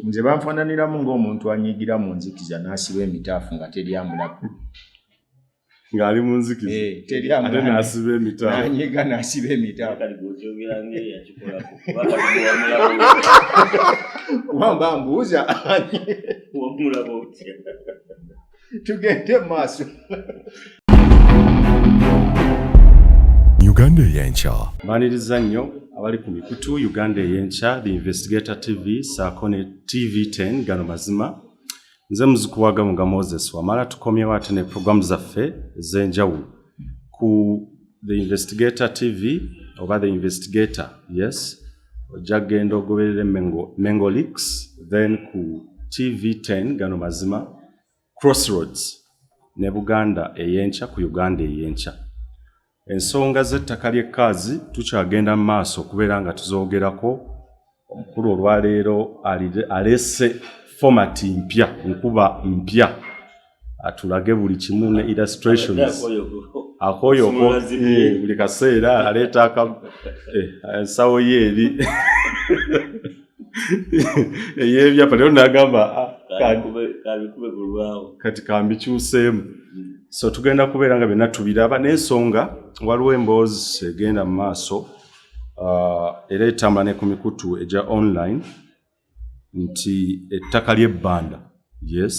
Nze banfaananiramu ng'omuntu anyigira mu nzikiza n'asiba emitaafu nga teryamulaku. Ng'ali mu nzikiza. Teryamulaku. Ate n'asiba emitaafu. N'anyiga n'asiba emitaafu. Wamba mbuuza. Tugende mu maaso. Uganda Eyenkya. Mbaniriza nnyo abali ku mikutu Uganda Eyenkya, The Investigator TV, Sakone TV10 gano mazima. Nze muzikuwaga nga Moses Wamala tukomyewo ate ne programu zaffe ez'enjawulo ku The Investigator TV oba The Investigator, yes. Ojja genda ogoberera Mengo Leaks, then ku TV10 gano mazima, Crossroads ne Buganda Eyenkya ku Uganda Eyenkya. Ensonga z'ettaka ly'ekkazi tukyagenda mu maaso okubeera nga tuzoogerako. Omukulu olwaleero alese format mpya, nkuba mpya, atulage buli kimu ne illustrations akoyoko buli kaseera aleeta ensawo ye eri eyebyapa leero n'agamba kati kambikyuseemu. So tugenda kubeera nga byonna tubiraba n'ensonga waliwo emboozi egenda mu maaso era etambula ne ku mikutu egya online nti ettaka ly'ebbanda, yes,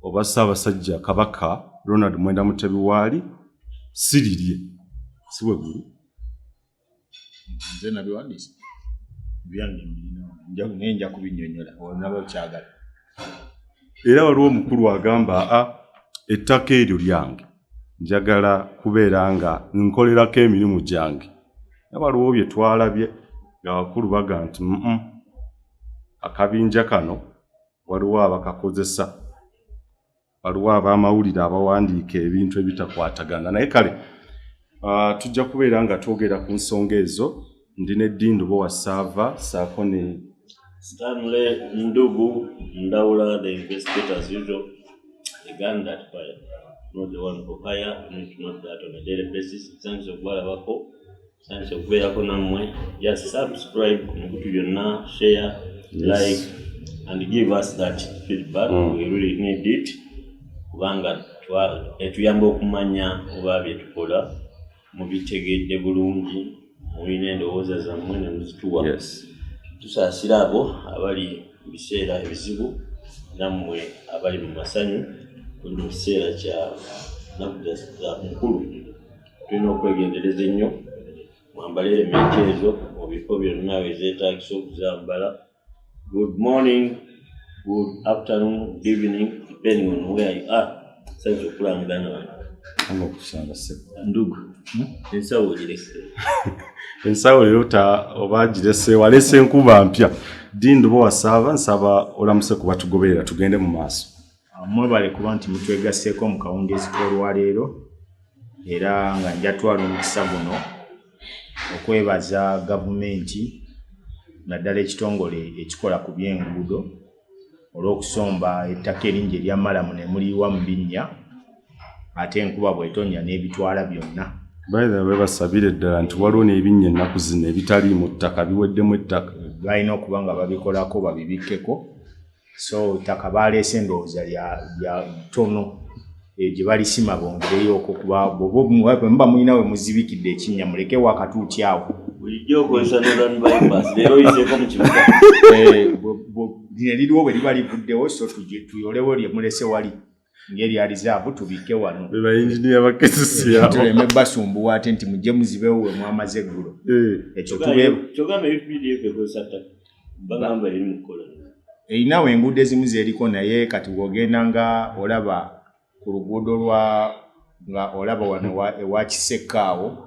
oba Ssaabasajja Kabaka Ronald Mwenda Mutebi waali sirirye si weggulu. Nze nabiwandiise byange nja kubinnyonnyola olnaba okyagala. Era waliwo omukulu agamba ettaka eryo lyange njagala kubeera nga nkolerako emirimu gyange. Waliwo bye twalabye nga bakulu baga nti akabinja kano waliwo abakakozesa, waliwo ab'amawulire abawandiika ebintu ebitakwatagana. Naye kale tujja kubeera nga twogera ku nsonga ezo. Ndi ne Ddindo Bowasaava saako ne Stanley Ndugu Ndawula, the investigator as usual. Again, that by not the one for hire, not that on a daily basis. Thanks of Balabako, thanks of Beakonamwe. Just subscribe to your now, share, like, and give us that feedback. We really need it. Kubanga etuyamba okumanya oba bye tukola mubitegedde bulungi mulina endowooza zammwe ne muzituwa. Yes. Tusaasira abo abali mu biseera ebizibu nammwe abali mu masanyu mu kiseera kya nakuza mukulu. Tulina okwegendereza ennyo mwambale elementi ezo mu bifo byonna ezeetaagisa okuzambala. Good morning, good afternoon, good evening, depending on where you are. Thanks for kulangana. Okusanga sebo. Ndugu. Ensawo girese. Ensawo leero oba girese walese enkuba mpya. Ddindo Bowasaava nsaba olamuse kuba tugoberera tugende mu maaso. Mwebale kuba nti mutwegasseeko mu kawungeezi k'olwaleero era nga njatwala omukisa guno okwebaza gavumenti naddala ekitongole ekikola ku by'enguudo olw'okusomba ettaka eringi erya Malamu ne muliwa mu binnya ate enkuba bw'etonnya n'ebitwala byonna. Bayiza basabire ddala nti waliwo n'ebinnya ennaku zino ebitali mu ttaka biweddemu ettaka. Balina okuba nga babikolako babibikkeko. So ettaka baleese endowooza lya ttono gye balisima bongereyo okukuba muba mulina we muzibikidde ekinnya mulekewo akatuuti awo. Bulijjo okozesa Northern Bypass leero oyiseeko mu kibuga. Liriwo bwe liba livuddewo so tuyolewo lye mulese wali ng'eryalizaavu tubike wano. Be bayinginiya bakezesi awo. Tuleme basumbuwa ate nti mujje muzibewo we mwamaze eggulo. Ekyo tubeewo. Kyogamba UPDF ekozesa ttaka. Bagamba eri mu kukola. Erinawo enguudo ezimu zeriko naye kati bw'ogenda nga olaba ku luguudo nga olaba wano ewa Kisekkaawo.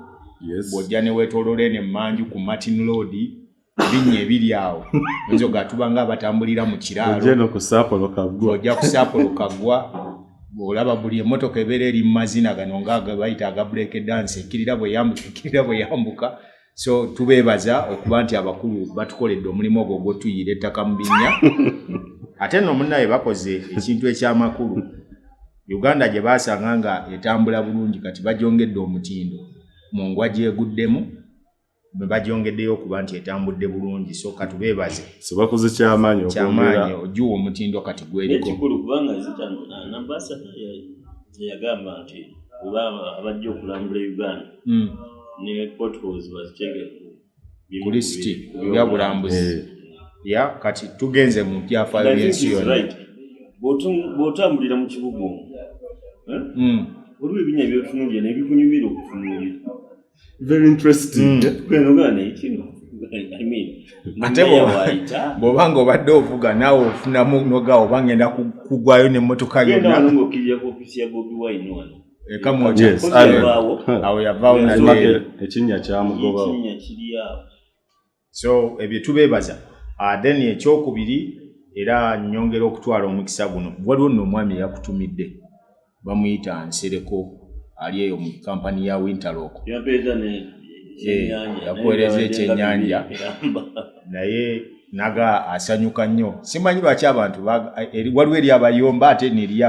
Yes. Bw'ojja ne weetooloola eno emmanju ku Martin Road binnya ebiri awo. Oyinza ogatuba nga abatambulira mu kiraalo. Ojja no ku Saapolo Kaggwa. Ojja ku Saapolo Kaggwa. Olaba buli emmotoka ebeera eri mu mazina gano nga bayita aga break dance ekkirira bwe yambuka. So tubeebaza okuba nti abakulu batukoledde omulimu ogwo gw'otuyira ettaka mu binnya. Ate nno munnaye bakoze ekintu ekyamakulu. Uganda gye baasanga nga etambula bulungi kati bagyongedde omutindo mu ngwa gyeguddemu bagyongeddeyo okuba nti etambudde bulungi so katubeebaze sebakoze kyamaanyi ojuwa omutindo kati gweriko ekikulu kubanga nambasa yagamba nti abajja okulambula Uganda ne potholes bazitegeku ku lisiti byabulambuzi ya kati tugenze mu byafaayo by'ensi yonna bw'otambulira mu kibuga waliwo ebinya byotunuulira nebikunyumira okutunuulira very interesting ate bw'obanga obadde ovuga naawe ofunamu noga oba ngenda kugwayo n'emmotoka yonna awo yavaawo naleero ekinnya kyamugobawo so ebyo tubeebaza then ekyokubiri era nyongera okutwala omukisa guno waliwo nno omwami yakutumidde bamuyita Nsereko ali eyo mu kampani ya Winterlock yakuweereza ekyennyanja naye naga asanyuka nnyo simanyi lwaki abantu waliwo eri abayomba ate neri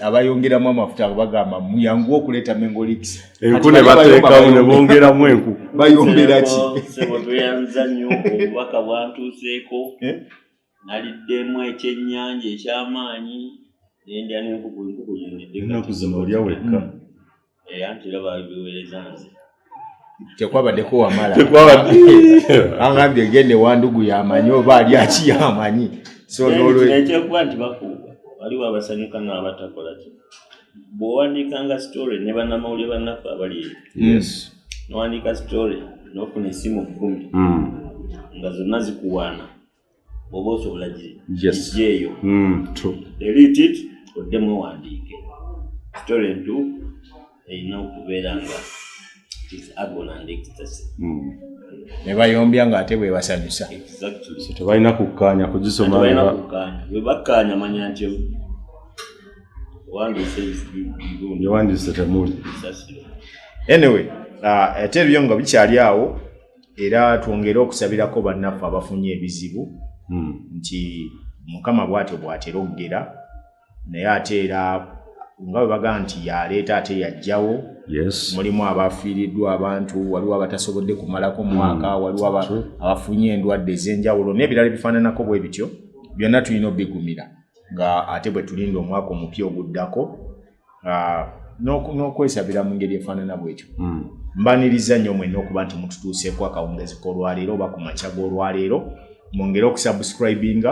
abayongeramu amafuta bagamba muyangu okuleeta mengolix enku ne bateekamu ne bongeramu enku bayombera ki tuyanza nnyo obubaka bwantuuseeko naliddemu ekyennyanja ekyamaanyi nendya n'enkuku ennaku zino olya wekka anti era babiweereza nze tekwabaddeko wamala angambye gende wandugu yamanyi oba ali aki yamanyi so nekyekuba nti bakuuba waliwo abasanyuka n'abatakola ki bw'owandiikanga story ne bannamawulire bannaffe abali nowandiika story n'ofuna essimu 10 nga zonna zikuwaana oba osobola gijjeeyo delete it oddemu owandiike story ntu erina okubeera nga ne bayombya nga ate bwe basanyusa tebalina kukkaanya kugisoma bwe bakkaanya manya nti yawandiise temuli anyway ate ebyo nga bikyali awo era twongere okusabirako bannaffe abafunye ebizibu nti mukama bw'atyo bw'atera okugera naye ate era nga bwe bagaa nti yaleeta ate yajjawo mulimu abafiiriddwa abantu waliwo abatasobodde kumalako mwaka waliwo abafunye endwadde ez'enjawulo n'ebirala bifaananako bwe bityo byonna tulina obbigumira nga ate bwe tulinda omwaka omupya oguddako n'okwesabira mu ngeri efaanana bwekyo mbaniriza nnyo mwenna okuba nti mututuuseeko akawungezi k'olwaleero oba ku makya g'olwaleero mwongere okusubscribinga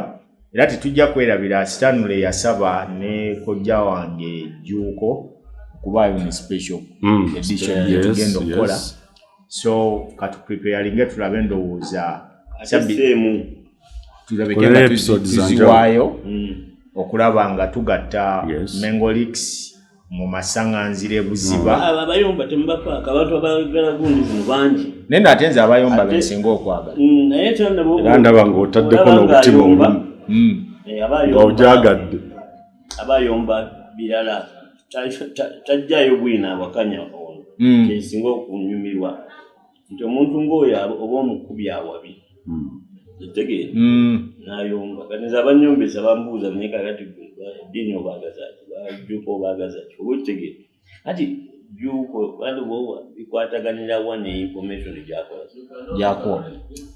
era tetujja kwerabira Stanley yasaba ne kojja wange Juuko okubaayo ne special edition yetugenda okukola so katupreparinge tulabe endowooza tulabekenda tuziwaayo okulaba nga tugatta mengolix mu masaŋŋanzira ebuziba abayomba temubapaaka abantu abayogera gundi mu bangi nenda ate nze abayomba bensinga okwagala naye era ndaba ng'otaddeko n'obutima olumu ng'ojagadde abayomba birala tajjayo bwina awakanya ono kyesinga okunyumirwa nti omuntu ng'oyo oba omukubi awabi etegeera n'ayomba kati abanyombesa bambuuza naye kakati eddiini obaagazaki bajuuko obaagazaki oba ekitegeera kati juuko bali bwowa bikwataganira wa ne information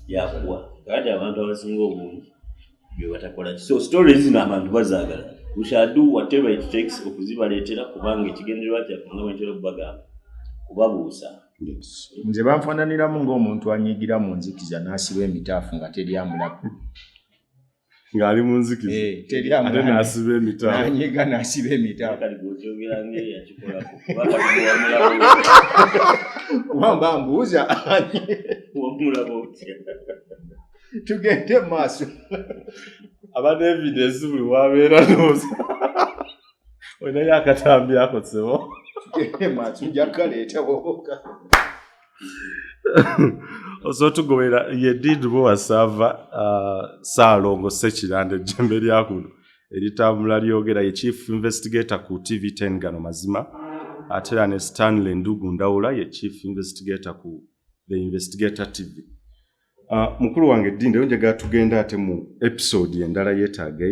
gyakuwa kakati abantu abasinga obungi byebatakola so stories zino abantu bazaagala we shall do whatever it takes okuzibaleetera kubanga ekigendererwa kyaffe nga bwentera okubagamba kubabuusa nze banfaananiramu ng'omuntu anyigira mu nzikiza n'asiba emitaafu nga teryamulaku ng'ali mu nzikiza ate n'asiba emitaafu nanyiga n'asiba emitaafu kubamba mbuuza tugende mu maaso aba evidence buli wabeera nooza olinayo akatambi ako sebo osotugobera ye did bwewasava Saalongo Sekiranda ejjembe lyakuno eritambula lyogera ye chief investigator ku TV10 gano mazima ate era ne Stanley Ndugu Ndawula ye chief investigator ku The Investigator TV. Mukulu wange Dinde njagala tugenda ate mu episode endala yeetaaga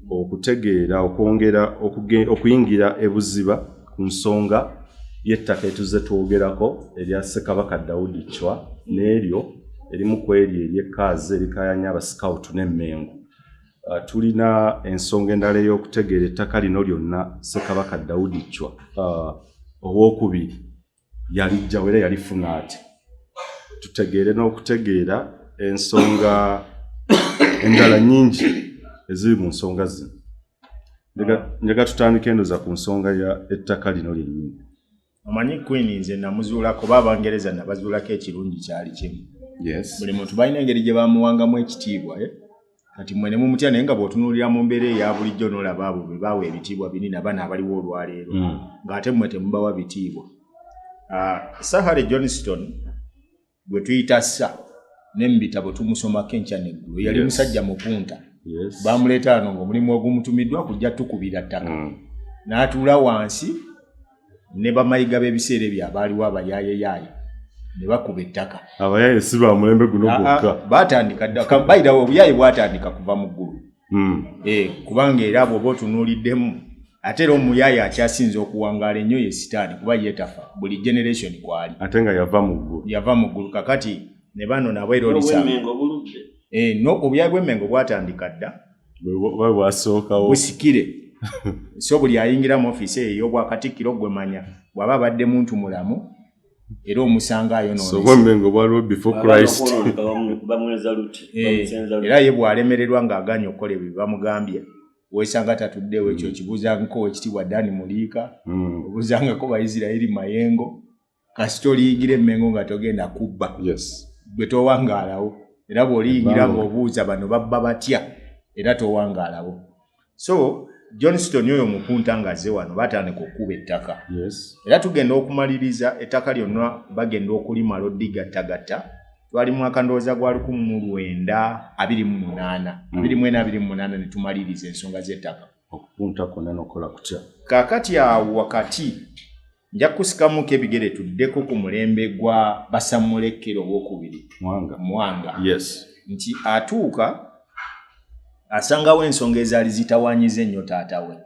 okutegeera okwongera okuyingira ebuziba ku nsonga y'ettaka etuze twogerako erya Ssekabaka Daudi Chwa n'eryo erimu ku eryo ery'ekaazi erikayanya abascout n'emmengo. Tulina ensonga endala ey'okutegeera ettaka lino lyonna Ssekabaka Daudi Chwa owookubiri yalijja era yalifuna ati. Tutegeere n'okutegeera ensonga endala nnyingi eziri mu nsonga zino. Njagala tutandike endoza ku nsonga ya ettaka lino lyennyini. Omanyi Queen nze namuzuulako Abangereza nabazuulako ekirungi kyali kimu. Yes. Buli muntu balina engeri gye bamuwangamu ekitiibwa. Kati mwene mumutya naye nga bw'otunuulira mu mbeera eya bulijjo n'olaba abo be baawa ebitiibwa binene abaana abaliwo olwaleero ng'ate mmwe temubawa bitiibwa. Sahari Johnston gwe tuyita Sa ne mu bitabo tumusomako enkya n'eggulu yali musajja mupunta. Bamuleeta wano ng'omulimu ogumutumiddwa kujja tukubira ttaka. N'atuula wansi ne bamayiga b'ebiseera ebyo abaaliwo abayaayeyaaya ne bakuba ettaka. Abayaaye si lwa mulembe guno gwokka. Baatandika dda bayirawo obuyaaye bwatandika kuva mu ggulu. Kubanga era bw'oba otunuuliddemu ate era omuyaaye akyasinze okuwangaala ennyo ye sitaani kuba yeetafa buli generation kwali. Ate nga yava mu ggulu. Yava mu ggulu kakati ne bano nabo era olisanga. Obuyaaye bw'emmengo bwatandika dda. Bwasookawo. Busikire. So buli ayingira mu ofiisi ey'obwakatikkiro gwe manya bw'aba abadde muntu mulamu era omusanga ayonoonese. So bw'emmengo bwaliwo before Christ. Era ye bw'alemererwa ng'aganya okukola ebyo bamugambye weesanga tatuddewo ekyo kibuuzangako ekitiibwa Dani Muliika obuuzangako Bayisirayiri Mayengo kasita oliyingira emmengo nga togenda kubba gwe towangaalawo era bw'oliyingira ng'obuuza bano babba batya era towangaalawo. So Johnston oyo mupunta ng'azze wano batandika okukuba ettaka. Era tugenda okumaliriza ettaka lyonna bagenda okulima loddigattagatta. Twali mwaka ndowooza gwa 1928 ne tumaliriza ensonga z'ettaka. Okupunta kwonna n'okola kutya. Kaakati awo wakati nja kusikamuko ebigere tuddeko ku mulembe gwa Basamulekkero owookubiri. Mwanga. Nti atuuka asangawo ensonga ezaali zitawaanyiza ennyo taata we.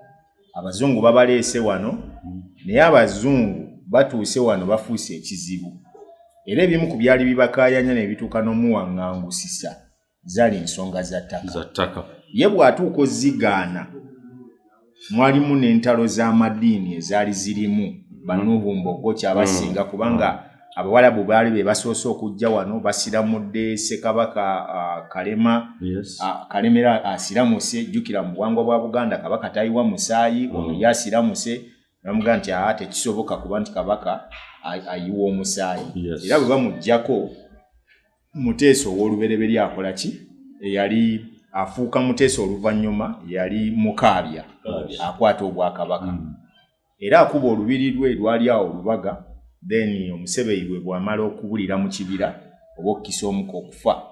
Abazungu babaleese wano naye abazungu batuuse wano bafuuse ekizibu. Era ebimu ku byali bibakaayanya ne bituuka n'omuwaŋŋangusisa zaali ensonga za ttaka. Ye bw'atuuka ozzigaana mwalimu n'entalo z'amadiini ezaali zirimu Banuhu Mbogo kyabasinga kubanga Abawalabu baali be basoose okujja wano basiramudde Ssekabaka Kalemera asiramuse jjukira mu buwangwa bwa Buganda Kabaka tayiwa musaayi ono yasiramuse bamugamba nti tekisoboka kuba nti Kabaka ayiwa omusaayi. Era bwe bamuggyako Muteesa ow'olubereberye akola ki? Eyali afuuka Muteesa oluvannyuma yali Mukaabya akwata obwakabaka. Era akuba olubiri lwe lwali awo Lubaga. Then Museveni bwe bwamala okubulira mu kibira oba okukisa omuko okufa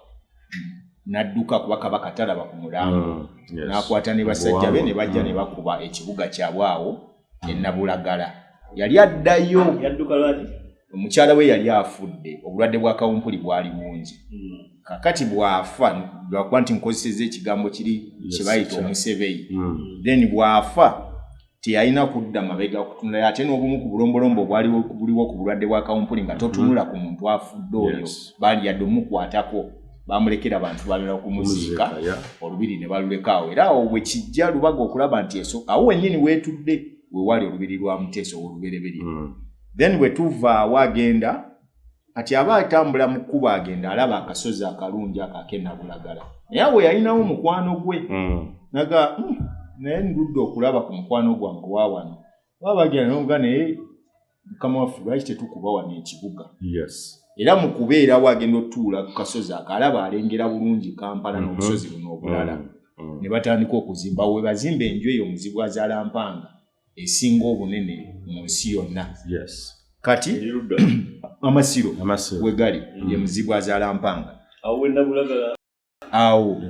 n'adduka kuba Kabaka talaba ku mulambo n'akwata ne basajja be ne bajja ne bakuba ekibuga kyabwe awo e Nabulagala. Yali addayo yadduka lwaki omukyala we yali afudde obulwadde bwa kawumpuli bwali bungi. Kakati bwafa lwakuba nti nkozeseza ekigambo kiri kibayita Museveni. Then bwafa tiyalina kudda mabega okutunula ate n'obumu ku bulombolombo bwaliwo ku bulwadde bwa kawumpuli nga totunula ku muntu afudde oyo baali yadde omukwatako bamulekera abantu balala okumuziika olubiri ne balulekaawo. Era awo bwe kijja Lubaga okulaba nti awo wennyini weetudde we wali olubiri lwa Muteesa ow'olubereberye. Then bwe tuva awo agenda kati aba atambula mu kkubo agenda alaba akasozi akalungi akake Nabulagala. Naye awo yalinawo mukwano gwe naga naye ndudde okulaba ku mukwano gwange wa wano wabagenda n'omuga naye mukama waffe lwaki tetukuba wano ekibuga. Era mu kubeera wagenda otuula ku kasozi akalaba alengera bulungi Kampala n'obusozi buno obulala. Ne batandika okuzimba we bazimba enju eyo Muzibwazaalampanga esinga obunene mu nsi yonna. Kati amasiro we gali ye Muzibwazaalampanga awo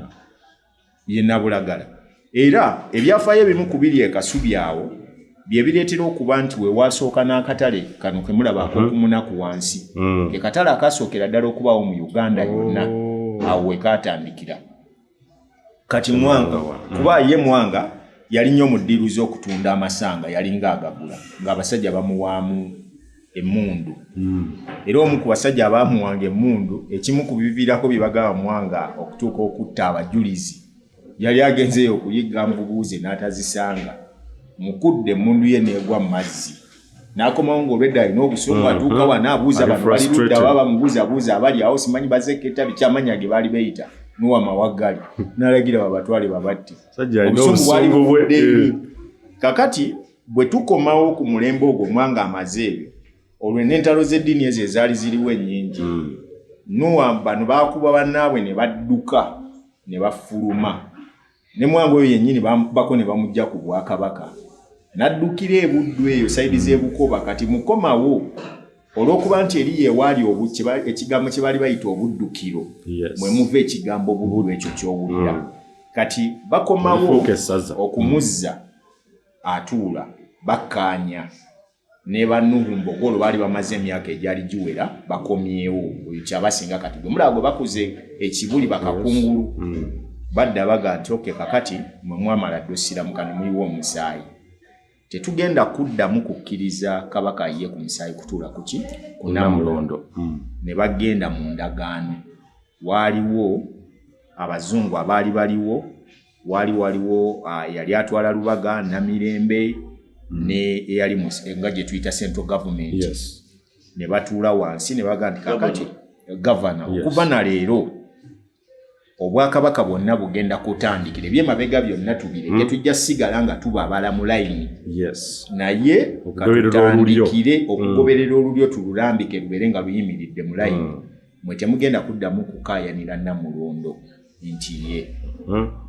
ye Nabulagala. Era ebyafaayo ebimu ku biri ekasubi awo bye bireetera okuba nti we wasooka n'akatale kano ke mulaba ak'okumunaku wansi. Ekatale akasookera ddala okubaawo mu Uganda yonna awo we kaatandikira. Kati Mwanga kuba ye Mwanga yali nnyo muddiruzi okutunda amasanga yali ng'agagula ng'abasajja bamuwaamu emmundu era omu ku basajja abaamuwanga emmundu ekimu ku biviirako bye bagamba muwanga okutuuka okutta abajulizi yali agenzeeyo okuyigga nvubuuze n'atazisanga mukudde emmundu ye neegwa mu mazzi n'akomawo ng'olwedda alina obusungu atuuka wano abuuza bano bali ludda baba bamubuuzabuuza abali awo simanyi bazeketa bikyamanya ge baali beyita nuwa mawaggali n'alagira babatwale babatte obusungu bwali buvudde eri kakati bwe tukomawo ku mulembe ogwo mwanga amaze ebyo olwo n'entalo z'eddiini ezo ezaali ziriwo ennyingi nuwa bano baakuba bannaabwe ne badduka ne bafuluma ne mwanga oyo yennyini bako ne bamugja ku bwakabaka n'addukira ebuddu eyo sayidi z'ebukoba kati mukomawo olw'okuba nti eri yeewaali ekigambo kye baali bayita obuddukiro mwe muva ekigambo bululu ekyo ky'owulira kati bakomawo okumuzza atuula bakkaanya ne bannuhu mbogolo baali bamaze emyaka egyali giwera bakomyewo oyo kyabasinga kati bwe mulaba gwe bakuze ekibuli bakakungulu badda baga nti oke kakati mwe mwamala ddosiramuka ne muyiwa omusaayi tetugenda kuddamu kukkiriza kabaka ye ku musaayi kutuula kuki ku Namulondo ne bagenda mu ndagaano waaliwo abazungu abaali baliwo waliwo yali atwala Lubaga Namirembe ne eyali nga gye tuyita central government ne batuula wansi ne baga nti kakati governor okuva na leero obwakabaka bwonna bugenda kutandikira ebyemabega byonna tubireke tujja sigala nga tubabala mu layini naye katutandikire okugoberera olulyo tululambike lubeere nga luyimiridde mu layini mwe temugenda kuddamu kukaayanira Namulondo nti ye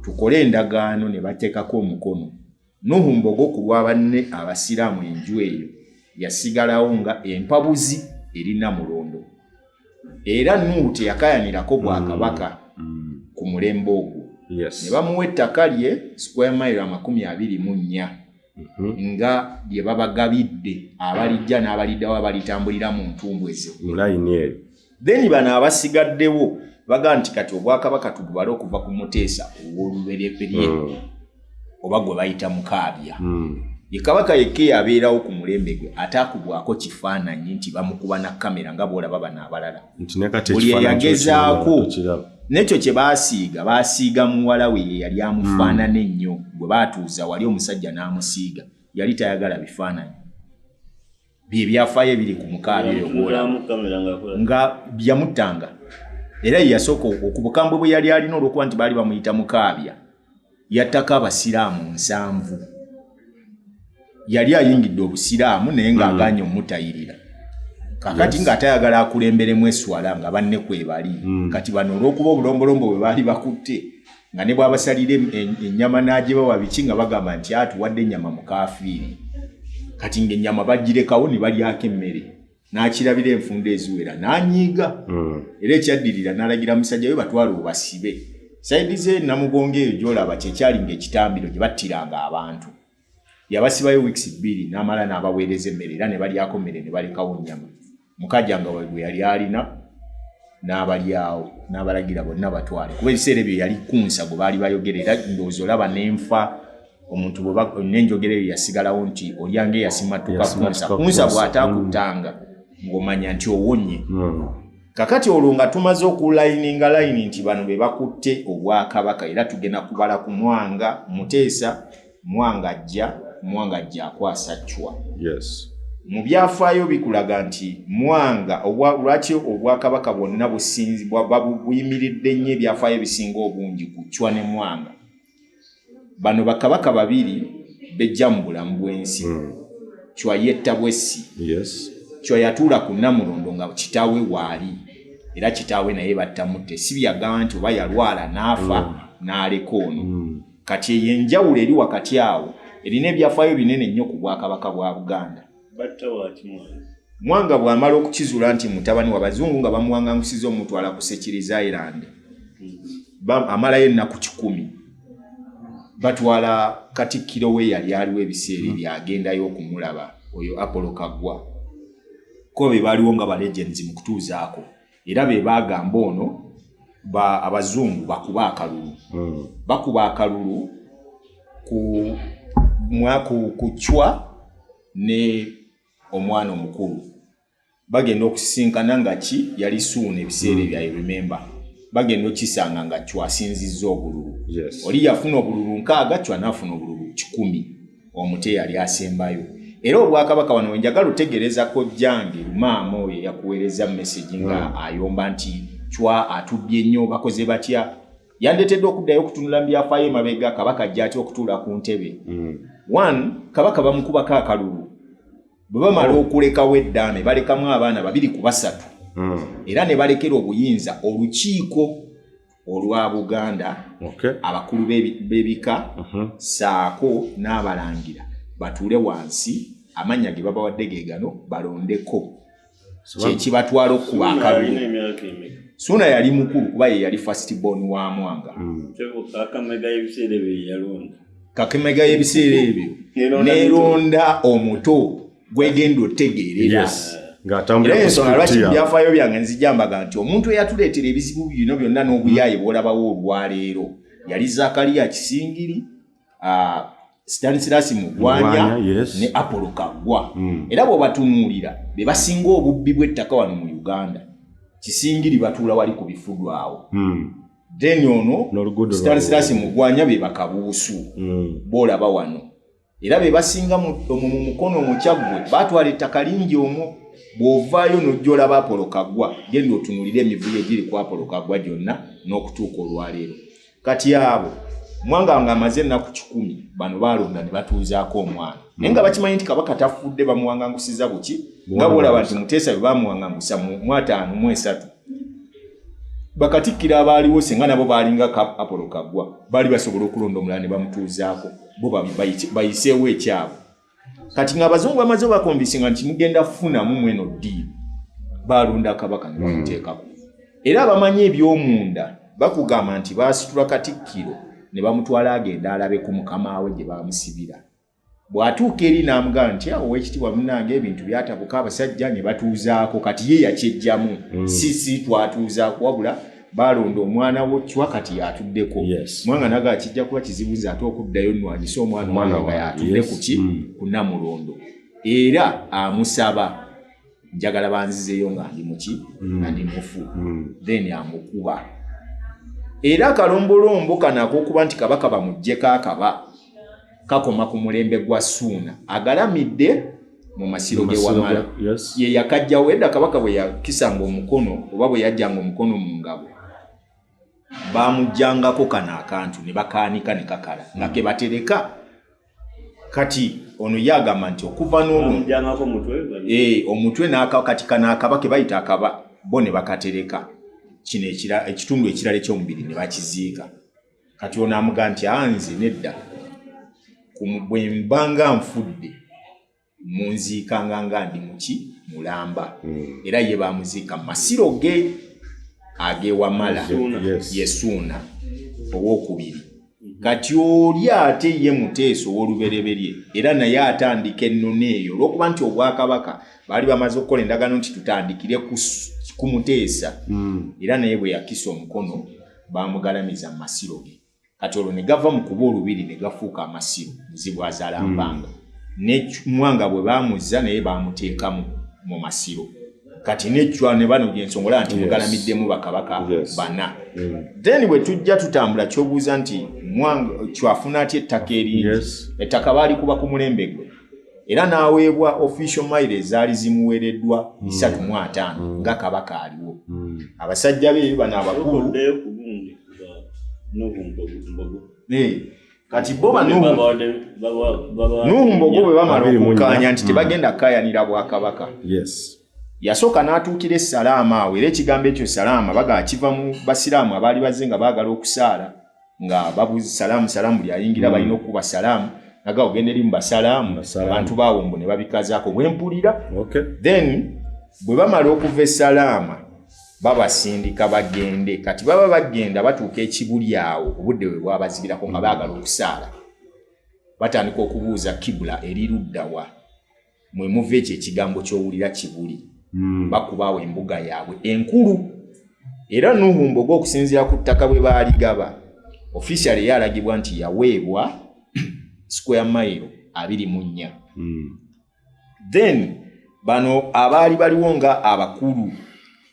tukole endagaano ne bateekako omukono Nuhu Mbogo ku lwa banne abasiraamu enju eyo yasigalawo nga empabuzi eri Namulondo era Nuhu teyakaayanirako bwakabaka ku mulembe ogwo ne bamuwa ettaka lye square mile 24 nga lye babagabidde abalijja n'abaliddawo abalitambulira mu ntumbu ezo then bano abasigaddewo baga nti kati obwakabaka tububale okuva ku Muteesa ow'olubereberye oba gwe bayita Mukaabya ye kabaka yekke yabeerawo ku mulembe gwe ataakubwako kifaananyi nti bamukuba na kamera nga boolaba bano abalala buli eyagezaako nekyo kye baasiiga muwala we ye yali amufaanana ennyo bwe baatuuza wali omusajja n'amusiiga yali tayagala bifaananyi bye byafaayo ebiri ku Mukaabya nga byamuttanga era yasooka okubukambwe bwe yali alina olw'okuba nti baali bamuyita Mukaabya yattako abasiraamu 7 yali ayingidde obusiraamu naye ng'agaanye omutayirira kakati ng'atayagala akulemberemu eswala nga banne kwebali kati bano olw'okuba obulombolombo bwe baali bakutte nga ne bwabasalira ennyama n'agibawa biki nga bagamba nti atuwadde ennyama mukaafiiri kati ng'ennyama bagirekawo ne balyako emmere n'akirabira enfunda eziwera n'anyiiga era ekyaddirira n'alagira musajja we batwala obasibe sayidi ze Namugongo eyo gy'olaba kyekyali ng'ekitambiro gye battiranga abantu yabasibayo weeks 2 n'amala n'abaweereza emmere era ne balyako mmere ne balekawo nnyama mukajjanga bwe yali alina n'abalyawo n'abalagira bonna batwale kuba ebiseera ebyo yali kunsa gwe baali bayogera era ndowooza olaba n'enfa omuntu n'enjogera eyo yasigalawo nti olyange yasimatuka kunsa bw'ataakutanga ng'omanya nti owonye kakati olwo nga tumaze okulayininga layini nti bano be bakutte obwakabaka era tugenda kubala ku Mwanga Muteesa Mwanga ajja akwasa Chwa mu byafaayo bikulaga nti Mwanga lwaki obwakabaka bwonna buyimiridde nnyo ebyafaayo bisinga obungi ku Chwa ne Mwanga bano bakabaka babiri bejja mu bulamu bw'ensi Chwa yetta Bwessi Chwa yatuula ku Namulondo nga kitaawe waali era kitaawe naye battamutte si byagamba nti oba yalwala n'afa n'aleka ono kati yenjawulo eri wakati awo erina ebyafaayo binene nnyo ku bwakabaka bwa Buganda Mwanga bw'amala okukizuula nti mutabani w'Abazungu nga bamuwangangusiza omutwala ku Sekiriza Island amalayo ennaku 10 batwala Katikkiro we yali aliwo ebiseera ebyagendayo okumulaba oyo Apollo Kaggwa ko be baaliwo nga ba legends mu kutuuzaako era be bagamba ono Abazungu bakuba akalulu ku Chwa ne omwana omukulu bagenda okusisinkana nga ki yali suuna ebiseera ebya remember bagenda okisanga nga cwasinzizza obululu oli yafuna obululu 6 cwanafuna obululu 10 omute yali asembayo era obwakabaka wano wenjagala otegereza ko jange maama oyo yakuweereza message nga ayomba nti chwa atubye nnyo bakoze batya yandeetedde okuddayo okutunula mu byafaayo emabega kabaka ajja okutuula ku ntebe one kabaka bamukubako akalulu bwe bamala okulekawo eddaame balekamu abaana 2 ku 3 era ne balekera obuyinza olukiiko olwa Buganda abakulu b'ebika saako n'abalangira batuule wansi amanya ge babawadde ge gano balondeko kyekibatwala okuba akalulu Suna yali mukulu kuba ye yali first born wa Mwanga Kakamega y'ebiseera ebyo neronda omuto gwegenda otegeerera ng'atambula ensonga byafaayo byange nzijambaga nti omuntu eyatuleetera ebizibu bino byonna n'obuyaye bw'olabawo olwaleero yali Zakariya Kisingiri Stanislas Mugwanya ne Apollo Kaggwa era bw'obatunuulira be basinga obubbi bw'ettaka wano mu Uganda Kisingiri batuula wali ku bifudwa awo then ono Stanislas Mugwanya be bakabuusu bw'olaba wano era be basinga mu mukono omukyaggwe batwala ettaka lingi omwo bw'ovaayo n'ojjolaba Apollo Kaggwa genda otunuulira emivuyo egiri ku Apollo Kaggwa gyonna n'okutuuka olwaleero kati abo Mwanga nga amaze ennaku 10 bano balonda ne batuuzaako omwana naye nga bakimanyi nti kabaka tafudde bamuwangangusiza buki nga bw'olaba nti Muteesa bwe bamuwangangusa mu 5 mu 3 bakatikkira abaaliwo singa nabo baalinga Apollo Kaggwa baali basobola okulonda omulala ne bamutuuzaako bo bayiseewo ekyabo kati ng'abazungu bamaze bakombisinga nti mugenda kufunamu mweno ddiiru balonda kabaka ne bamuteekako era abamanyi eby'omunda bakugamba nti baasitula Katikkiro ne bamutwala agenda alabe ku mukama we gye bamusibira bw'atuuka eri n'amugamba nti ow'ekitiibwa munnange ebintu byatabuka abasajja ne batuuzaako kati ye yakyejjamu si twatuuzaako wabula balonda omwana wo Chwa kati yatuddeko Mwanga naga akijja kuba kizibuza ate okuddayo nnwanyisa omwana nga yatudde kuki ku Namulondo era amusaba njagala banzizeeyo nga ndi muki nga ndi mufu then amukuba era akalombolombo kanako okuba nti kabaka bamuggyeko akaba kakoma ku mulembe gwa Suuna agalamidde mu masiro ge Wamala ye yakajjawo edda kabaka bwe yakisanga omukono oba bwe yajjanga omukono mu ngabo bamujjangako kana akantu ne bakaanika ne kakala nga ke batereka kati ono yagamba nti okuva n'olwo omutwe n'akakati kana akaba ke bayita akaba bo ne bakatereka kino ekitundu ekirala eky'omubiri ne bakiziika kati ono amuga nti anze nedda bwe mbanga nfudde munziikanga nga ndi muki mulamba era ye bamuziika masiro ge ag'ewamala ye Suuna ow'okubiri kati oli ate ye Muteesa ow'olubereberye era naye atandika ennono eyo olw'okuba nti obwakabaka baali bamaze okukola endagaano nti tutandikire ku Muteesa era naye bwe yakisa omukono bamugalamiza mu masiro ge kati olwo ne gava mu kuba olubiri ne gafuuka amasiro muzibu azaalambanga ne Mwanga bwe baamuzza naye baamuteekamu mu masiro kati ne Chwa ne bano gyensongola nti mugalamiddemu bakabaka bana then bwe tujja tutambula kyobuuza nti Mwanga Chwa afuna atya ettaka eringi ettaka baali kuba ku mulembe gwe era n'aweebwa official mileage zaali zimuweereddwa 35 nga kabaka aliwo abasajja be bano abakulu kati bo Nuhumbogo bwe bamala okukaanya nti tebagenda kukaayanira bwakabaka yasooka n'atuukira Salaama awo era ekigambo ekyo Salaama baga kiva mu basiraamu abaali bazze nga baagala okusaala nga babuzi salaamu buli ayingira balina okuba salaamu naga ogenda eri mu basalaamu abantu baawombo ne babikazaako bwempulira then bwe bamala okuva Salaama babasindika bagende kati baba bagenda batuuka ekibuli awo obudde bwe bwabazibirako nga baagala okusaala batandika okubuuza kibula eri luddawa mwe muva ekyo ekigambo ky'owulira kibuli bakubaawo embuga yaabwe enkulu era Nuhumbogo okusinziira ku ttaka bwe baaligaba officially yalagibwa nti yaweebwa square mile 24 then bano abaali baliwo nga abakulu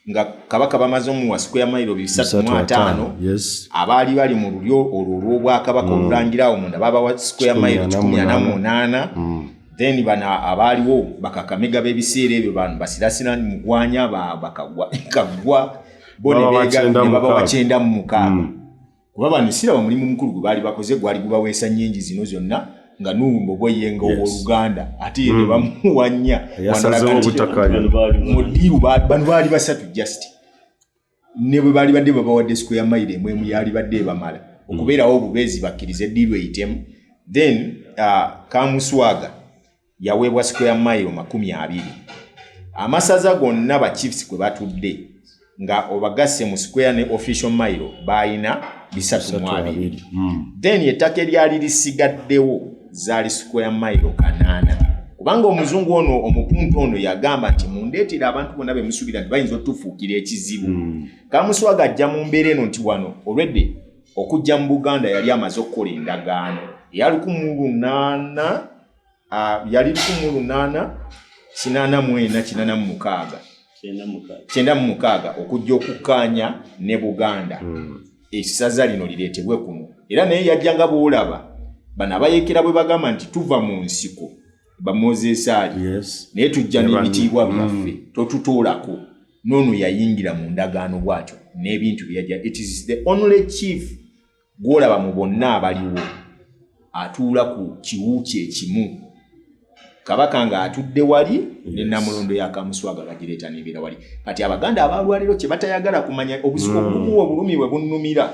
nga Kabaka bamaze omuwa square mile 305 abaali bali mu lulyo olw'obwakabaka olulangira omunda babawa square mile 108 then bana abaaliwo bakakamega b'ebiseera ebyo bantu basirasira mugwanya bakagwa bone baba 9 kuba bano sira omulimu mukulu gwe baali bakoze gwali gubaweesa nnyingi zino zonna nga Numbo bweyenga Oluganda ate ne bamuwanya mudiru bano baali basatu just ne bwe baali badde babawadde square mile emwe yali badde bamala okubeerawo obubeezi bakkirize eddiru eyitemu then Kamuswaga yaweebwa square mile 20 amasaza gonna ba chiefs kwe batudde nga obagasse mu square ne official mile bayina 320 then ettaka eryali lisigaddewo zaali square mile 8 kubanga omuzungu ono omukuntu ono yagamba nti mundeetera abantu bonna be musubira nti bayinza otufuukira ekizibu Kamuswaga ajja mu mbeera eno nti wano already okujja mu Buganda yali amaze okukola endagaano yali 18 yali 1886 okujja okukkaanya ne Buganda ekisaza lino lireetebwe kuno era naye yajjanga bw'olaba bano abayekera bwe bagamba nti tuva mu nsiko bamozeesaali naye tujja n'ebitiibwa byaffe totutuulako n'ono yayingira mu ndagaano bw'atyo n'ebintu byajja. It is the only chief gw'olaba mu bonna abaliwo atuula ku kiwuki ekimu Kabaka nga atudde wali ne Namulondo ya Kamuswaga bagireeta n'ebeera wali. Kati Abaganda abalwaliro kye batayagala kumanya obusuku obulumi bwe bunnumira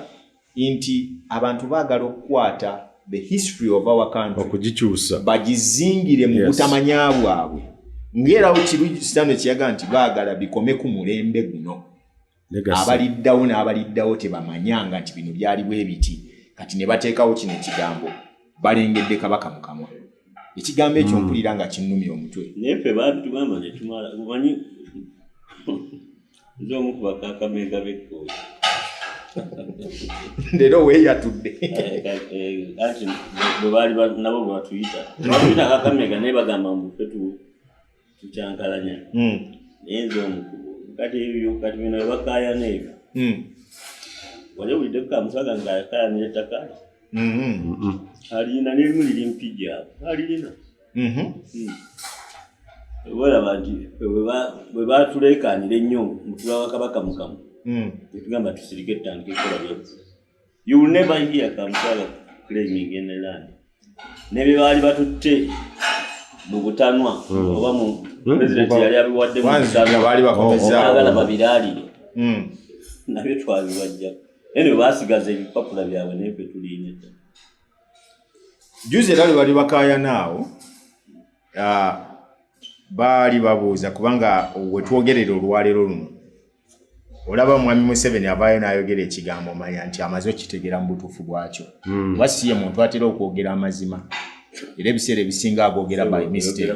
nti abantu baagala okukwata the history of our country okugikyusa bagizingire mu butamanya bwabwe ng'erawo kirugistano kiyaga nti baagala bikome ku mulembe guno abaliddawo n'abaliddawo tebamanyanga nti bino byali bwe biti kati ne bateekawo kino ekigambo balengedde Kabaka mu kamwa. Ekigambo ekyo mpulira nga kinnumya omutwe. Nefe bantu gamba ne tumala umanyi nzo mu bakakamega bekko. Ndero we yatudde. Ati bali nabo batuyita. Batuyita kakamega ne bagamba mbufe tucyankalanya. Enzo kati ebyo kati bino bakaya nebe. Wale ulide Kamuswaga ngakaya ne Ettaka. Alina n'erimu liri mpijja alina wala bantu bwe batulekanira ennyo mutula wa Kabaka mukamu tugamba tusirike ttandika ekola byaffe. You will never hear Kamuswaga claiming in the land ne bye baali batutte mu butanwa oba mu president yali abiwadde mu butanwa baali bakomezaawo babiraalire nabyo twabibajja eno baasigaza ebipapula byabwe nefe tuliine juzi era bali bakaaya naawo baali babuuza kubanga wetwogerera olwaleero luno olaba mwami Museveni avaayo n'ayogera ekigambo manya nti amaze okitegeera mu butuufu bwakyo wasiye muntu atera okwogera amazima era ebiseera ebisinga agoogera by mistake.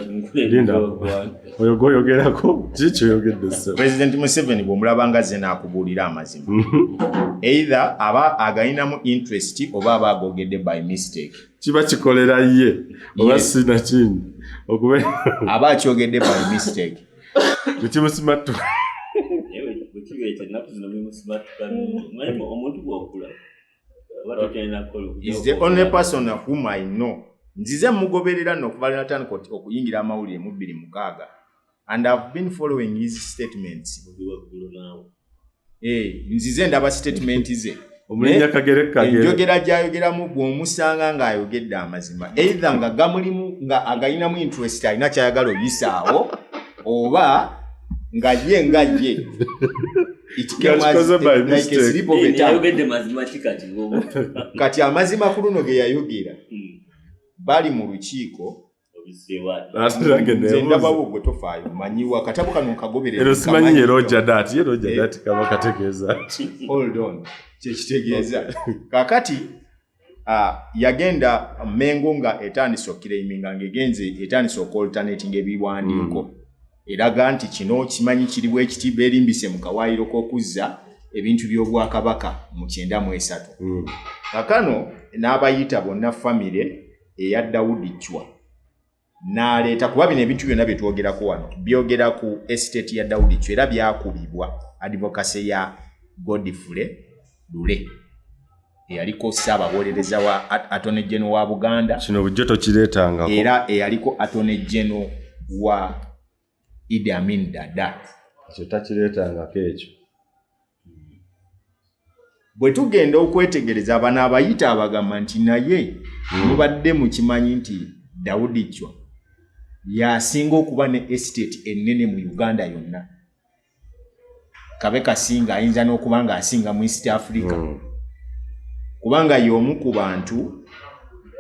Oyo goyogerako kiki oyogedde sir? President Museveni bw'omulaba nga ze n'akubuulira amazima either aba agayinamu interest oba aba agoogedde by mistake. Kiba kikolera ye oba sina kindi okube aba akyogedde by mistake. Tekimusimatu is the only person whom I know. Nzize mugoberera n'okuvalira tandika okuyingira amawulire mu 2006 and I've been following his statements. Nzize ndaba statement ze omulinya kagere enjogera gyayogeramu bw'omusanga ng'ayogedde amazima either nga gamulimu nga agayinamu interest alina kyayagala oyisaawo oba nga ye kati amazima ku luno ge yayogera bali mu lukiiko ndabawo gwe tofaayo manyiwa katabo kano kagoberera ero simanyi ye Roger dat kaba kategeeza hold on kyekitegeeza kakati yagenda Mengo nga etandisa okiraiminga ng'egenze etandisa okwalternating ebiwandiiko eraga nti kino kimanyi kiri bwekiti beerimbise mu kawaayiro k'okuzza ebintu by'obwakabaka mu 93 kakano n'abayita bonna famire eya Daudi Chwa n'aleeta kuba bino ebintu byonna bye twogerako wano byogera ku estate ya Daudi Chwa era byakubibwa advocacy ya Godfrey Lule eyaliko ssaabawolereza wa Attorney General wa Buganda kino bujjo tokireetangako era eyaliko Attorney General wa Idi Amin Dada ekyo takireetangako ekyo bwe tugenda okwetegereza abana abayita abagamba nti naye mubadde mukimanyi nti Daudi Chwa yasinga okuba ne estate ennene mu Uganda yonna Kabaka singa ayinza n'okuba nga asinga mu East Africa kubanga y'omu ku bantu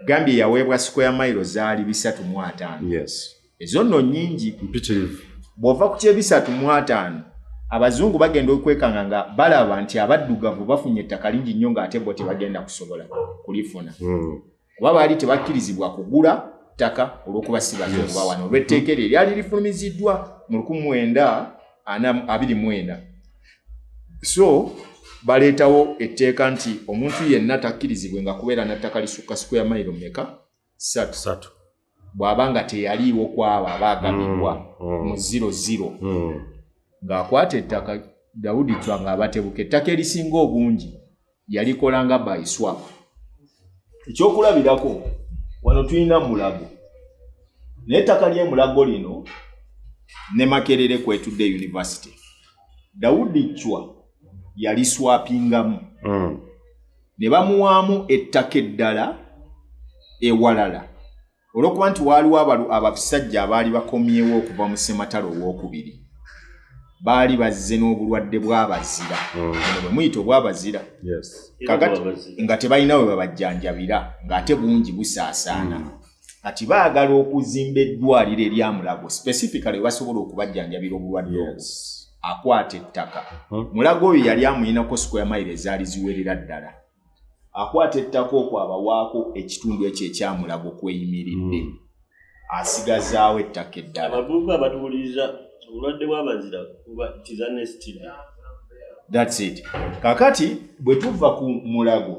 Gambia yaweebwa square mile zaali 305 yes ezo nno nnyingi mpitirivu bw'ova ku kye 305 abazungu bagenda okwekanga nga balaba nti abaddugavu bafunye ettaka lingi nnyo ng'ate bo tebagenda kusobola kulifuna kuba baali tebakkirizibwa kugula ttaka olw'okuba si bazungu bawano olw'etteeka eryo eryali lifulumiziddwa mu 1929 so baleetawo etteeka nti omuntu yenna takkirizibwe nga kubeera n'ettaka lisukka square mile mmeka 3 bw'aba nga teyaliiwo kwabo abaagabibwa mu 00 ng'akwata ettaka Daudi Chwa ng'abatebuka ettaka erisinga obungi yalikolanga by swap ekyokulabirako wano tulina Mulago n'ettaka ly'Emulago lino ne Makerere kwetudde University Daudi Chwa yali swapingamu ne bamuwaamu ettaka eddala ewalala olw'okuba nti waaliwo abasajja abaali bakomyewo okuva mu Ssematalo ow'okubiri baali bazze n'obulwadde bw'abazira bwe muyita obw'abazira kakati nga tebalina we babajjanjabira ng'ate bungi busaasaana kati baagala okuzimba eddwaliro erya Mulago specifically basobola okubajjanjabira obulwadde obwo akwata ettaka Mulago oyo yali amuyinako square mile ezaali ziwerera ddala akwata ettaka okwo abawaako ekitundu ekyo ekya Mulago kweyimiridde asigazaawo ettaka eddala abavubuka batuwuliriza obulwadde bw'abazira kuba tizanesitidi that's it kakati bwe tuva ku Mulago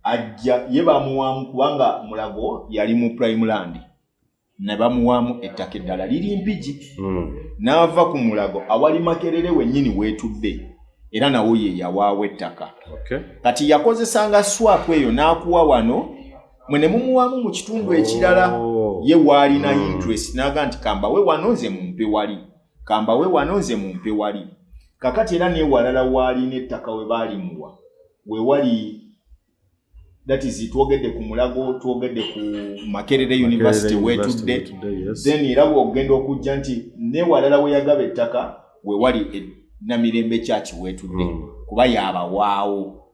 ajja ye bamuwaamu kubanga Mulago yali mu prime land ne bamuwaamu ettaka eddala liri mpigi n'ava ku Mulago awali Makerere wennyini weetudde era nawo ye yawaawo ettaka kati yakozesanga swap eyo n'akuwa wano mwe ne mumuwaamu mu kitundu ekirala ye waalina interest n'aga nti kamba we wano nze mumpe wali kamba we wano nze mumpe wali kakati era ne walala waali n'ettaka we baalimuwa we wali that is twogedde ku Mulago twogedde ku Makerere University wetudde then era bw'ogenda okujja nti ne walala we yagaba ettaka we wali Namirembe Church wetudde kuba yabawaawo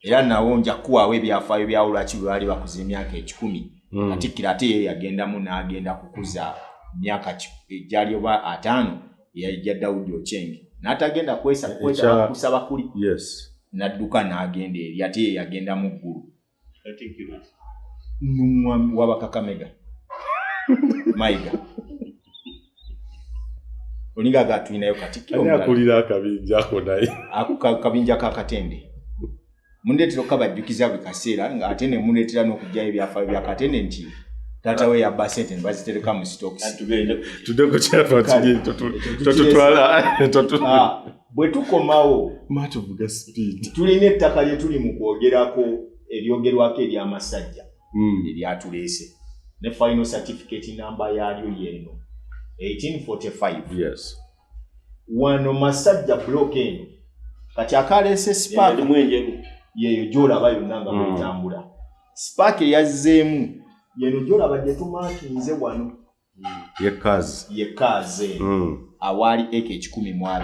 era nawo nja kuwaawo ebyafaayo bya Lwaki bwe baali bakuza emyaka 10 Katikkiro ate ye yagendamu n'agenda kukuza myaka egyali oba 5 ya Daudi Ocheng n'atagenda kusaba kuli n'adduka n'agenda eri ate ye yagenda mu ggulu wabakakamega Mayiga olinga gatulinayo Katikkiro ani akulira akabinja ako naye akabinja kakatende mundeetera okabajjukiza buli kaseera ng'ate ne muleetera n'okugyayo ebyafaayo bya Katende nti taata we yabba sente ne bazitereka mu stocks tudde ku kyafa kiri totutwala bwe tukomawo matuvuga speed tulina ettaka lye tuli mu kwogerako eryogerwako ery'amasajja eryatuleese ne final certificate number yalyo yeno 1845 yes wano masajja block eno kati akaleese spark yeyo gyolaba yonna nga bwetambula spark eyazzeemu yeno gyolaba gye tumakinze wano yekaaze awaali eka 12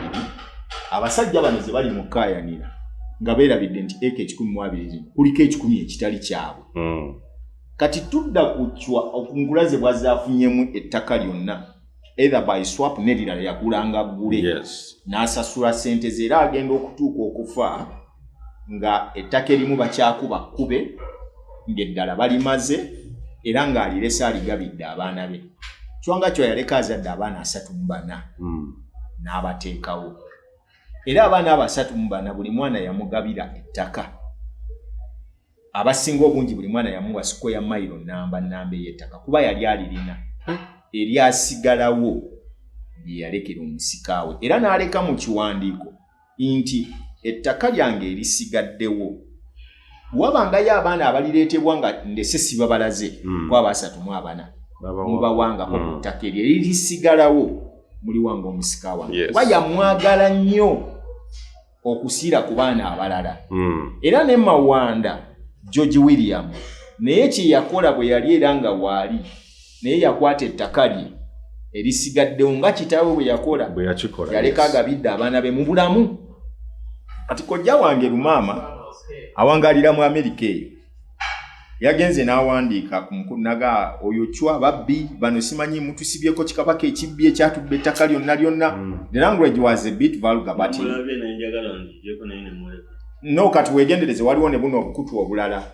abasajja bano ze bali mu kaayanira nga beerabidde nti eka 12 zino kuliko 10 ekitali kyabwe kati tudda ku Chwa okungulaze bwazaafunyemu ettaka lyonna either by swap nelirala yagulanga ggule n'asasula ssente ze era agenda okutuuka okufa nga ettaka erimu bakyakuba kkube ng'eddala balimaze era ng'alirese aligabidde abaana be Chwa Chwa yaleka azadde abaana 34 n'abateekawo era abaana abo 34 buli mwana yamugabira ettaka abasinga obungi buli mwana yamuwa square mile namba ey'ettaka kuba yali alirina eryasigalawo bye yalekera omusikaawe era n'aleka mu kiwandiiko nti ettaka lyange erisigaddewo wabangayo abaana abalireetebwa nga ndese sibabalaze kwaba 34 mubawangako ku ttaka eryo eririsigalawo muli wange omusikaawe kuba yamwagala nnyo okusiira ku baana abalala era ne Mawanda George William naye kye yakola bwe yali era nga waali naye yakwata ettaka lye erisigaddewo nga kitaawe bwe yakola yaleka agabidde abaana be mu bulamu. Kati kojja wange Lumaama awangalira mu Amerika eyo yagenze n'awandiika ku mukunaga oyo chwa babbi bano simanyi mutusibyeko kikabaka ekibbi ekyatubbe ettaka lyonna the language was a bit vulgar but no kati wegendereze waliwo ne buno obukutu obulala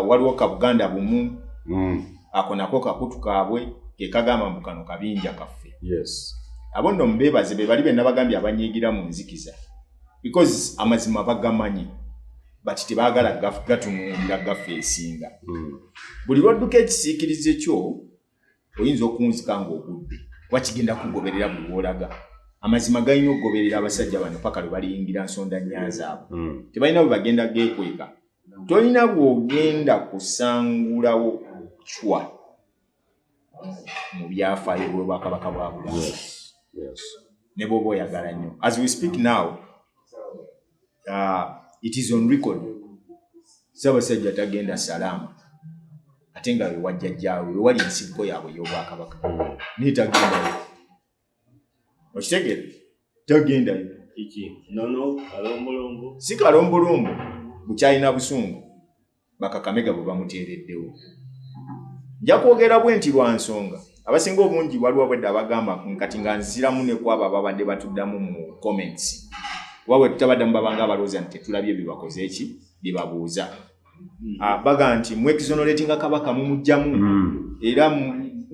waliwo ka Buganda bumu ako nako kakutu kaabwe ke kagamba mbukano kabinja kaffe abo nno mbebaze be bali benna bagambye abanyiigira mu nzikiza because amazima bagamanyi but tebagala gatunuulira gaffe esinga buli lwadduka ekisiikirize kyo oyinza okunzika ng'ogudde wakigenda kugoberera buli lwolaga amazima galina okugoberera abasajja bano paka lwe baliyingira nsonda nyanza abo tebalina bwe bagenda geekweka tolina bw'ogenda kusangulawo chwa mu byafaayo bw'obwakabaka bwa Buganda ne bw'oba oyagala nnyo. As we speak now it is on record Ssaabasajja tagenda salama ate nga we wajjajjaawe we wali ensibuko yaabwe y'obwakabaka naye tagendayo okitegere tagendayo si kalombolombo bukyalina busungu bakakamega bwe bamuteereddewo. Nja kwogera bwe nti lwa nsonga abasinga obungi waliwo bwedda abagamba kati nga nziramu ne kwabo ababadde batuddamu mu comments wawe tutabaddamu babanga abalooza nti tetulabye bibakoze eki bibabuuza baga nti mwexoneratinga kabaka mumugjamu era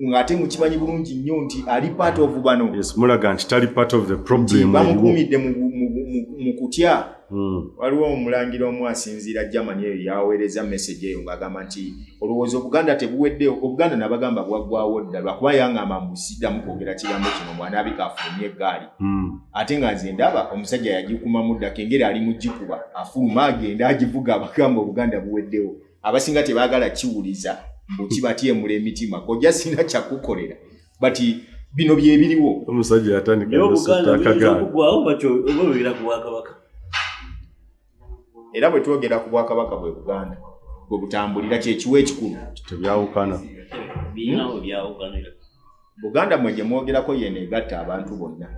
ng'ate mukimanyi bulungi nnyo nti ali part of bano mulaga nti tali part of the problem bamukuumidde mu kutya. Waliwo omulangira omu asinziira Germany eyo yaweereza message eyo ng'agamba nti olowooza Obuganda tebuweddeyo Obuganda nabagamba bwaggwawo dda lwakuba yangamba musiddamu kwogera kigambo kino mwanabika afulumye eggaali ate nga nze ndaba omusajja yagikuma muddako engeri ali mugikuba afuluma agenda agivuga abagamba Obuganda buweddewo abasinga tebaagala kiwuliza mbu kibatyemula emitima kojja sina kyakukolera but bino bye biriwo omusajja yatandika n'osottakagaali era bwe twogera ku Bwakabaka bwe Buganda bwe butambulira kyekiwa ekikulu tebyawukana Buganda mwe gye mwogerako yene egatta abantu bonna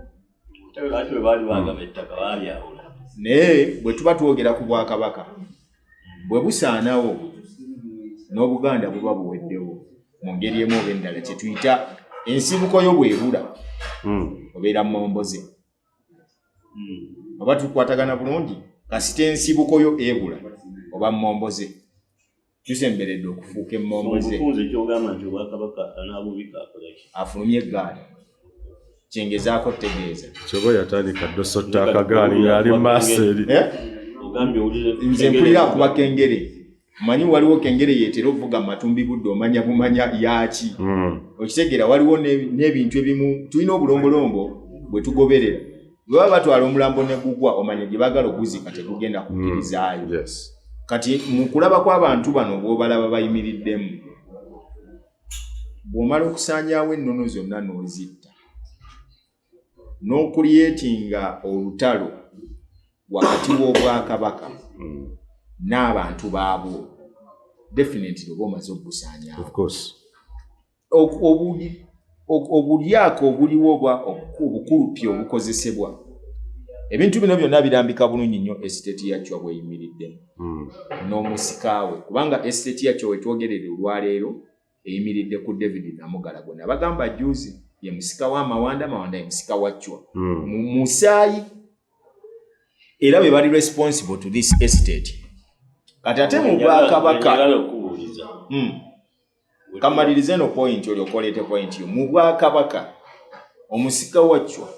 naye bwe tuba twogera ku Bwakabaka bwe busaanawo n'Obuganda buba buweddewo mu ngeri emu oba endala kye tuyita ensibuko yo bwebula obeera momboze oba tukwatagana bulungi kasita ensibuko yo ebula oba momboze tusemberedde okufuuka emmomboze afulumye eggaali kyengezaako tegeeza kyoba yatandika ddosotta akagaali ng'ali maaso eri nze mpulira akuba kengere manyi waliwo kengere yeetera ovuga matumbi budde omanya bumanya yaki okitegeera waliwo n'ebintu ebimu tulina obulombolombo bwe tugoberera bwe baba batwala omulambo ne gugwa omanya gye baagala okuzika tegugenda kukkirizaayo kati mu kulaba kw'abantu bano bw'obalaba bayimiriddemu bw'omala okusaanyaawo ennono zonna n'ozitta n'okuliyetinga olutalo wakati w'Obwakabaka n'abantu baabwo definitely oba omaze okubusaanyaawo obulyako obuliwo obukulupi obukozesebwa ebintu bino byonna birambika bulungi nnyo estate yakyo bweyimiriddemu n'omusikaawe kubanga estate yakyo wetwogerere olwaleero eyimiridde ku David Namugala gonna bagamba juzi ye musika w'Amawanda ye musika wa Chwa mu musaayi era be bali responsible to this estate kati ate mu Bwakabaka kamalirize no point olyokolete point yo mu Bwakabaka omusika wa Chwa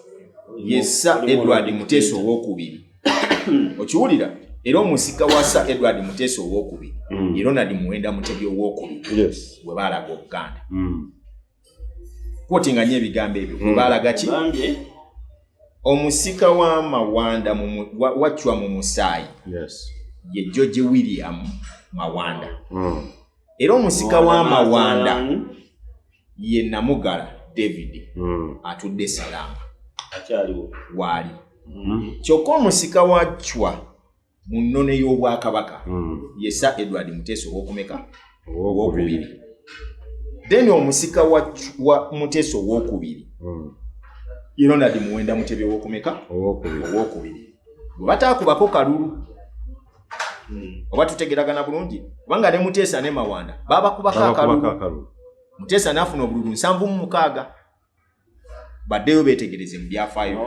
yessa Edward Muteso ow'okubiri okiwulira era omusika wa Sir Edward Muteso ow'okubiri Ronald Muwenda Mutebi ow'okubiri bwe baalaga Obuganda quotinga nnyo ebigambo ebyo baalaga ki omusika wa Mawanda wachwa mu musaayi ye George William Mawanda era omusika wa Mawanda ye Namugala David atudde Salama akyaliwo waali kyokka omusika wachwa mu nnone y'Obwakabaka ye Sir Edward Muteesa ow'okumeka ow'okubiri then omusika wa Muteesa ow'okubiri ye Ronald Muwenda Mutebi ow'okumeka ow'okubiri bwe bataakubako kalulu oba tutegeragana bulungi kubanga ne Muteesa ne Mawanda babakubako akalulu Muteesa n'afuna obululu 76 baddeyo beetegereze mu byafaayo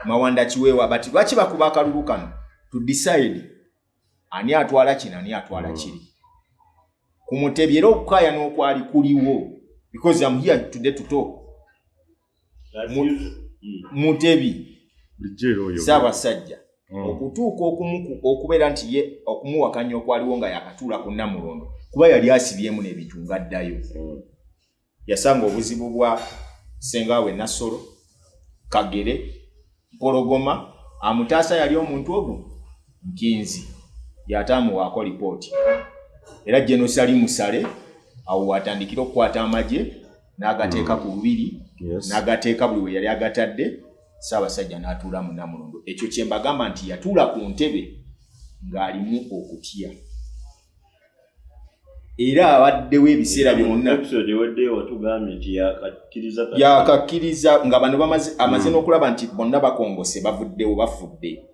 Mawanda kiweewa bati lwaki bakuba akalulu kano to decide ani atwala kino ani atwala kiri ku Mutebi era okukaaya n'okwali kuliwo because I'm here today to talk Mutebi Ssaabasajja okutuuka okubeera nti ye okumuwakanya okwaliwo nga yakatuula ku Namulondo kuba yali asibyemu n'ebintu ng'addayo yasanga obuzibu bwa Sengaawe Nassolo Kagere Mpologoma amutaasa yali omuntu ogwo Nkinzi yataamuwaako lipooti era General Salim Musale awo watandikira okukwata amagye n'agateeka ku lubiri n'agateeka buli we yali agatadde Ssaabasajja n'atuula mu Namulondo ekyo kye mbagamba nti yatuula ku ntebe ng'alimu okutya era abaddewo ebiseera byonna yakakkiriza nga bano amaze n'okulaba nti bonna bakongose bavuddewo bafudde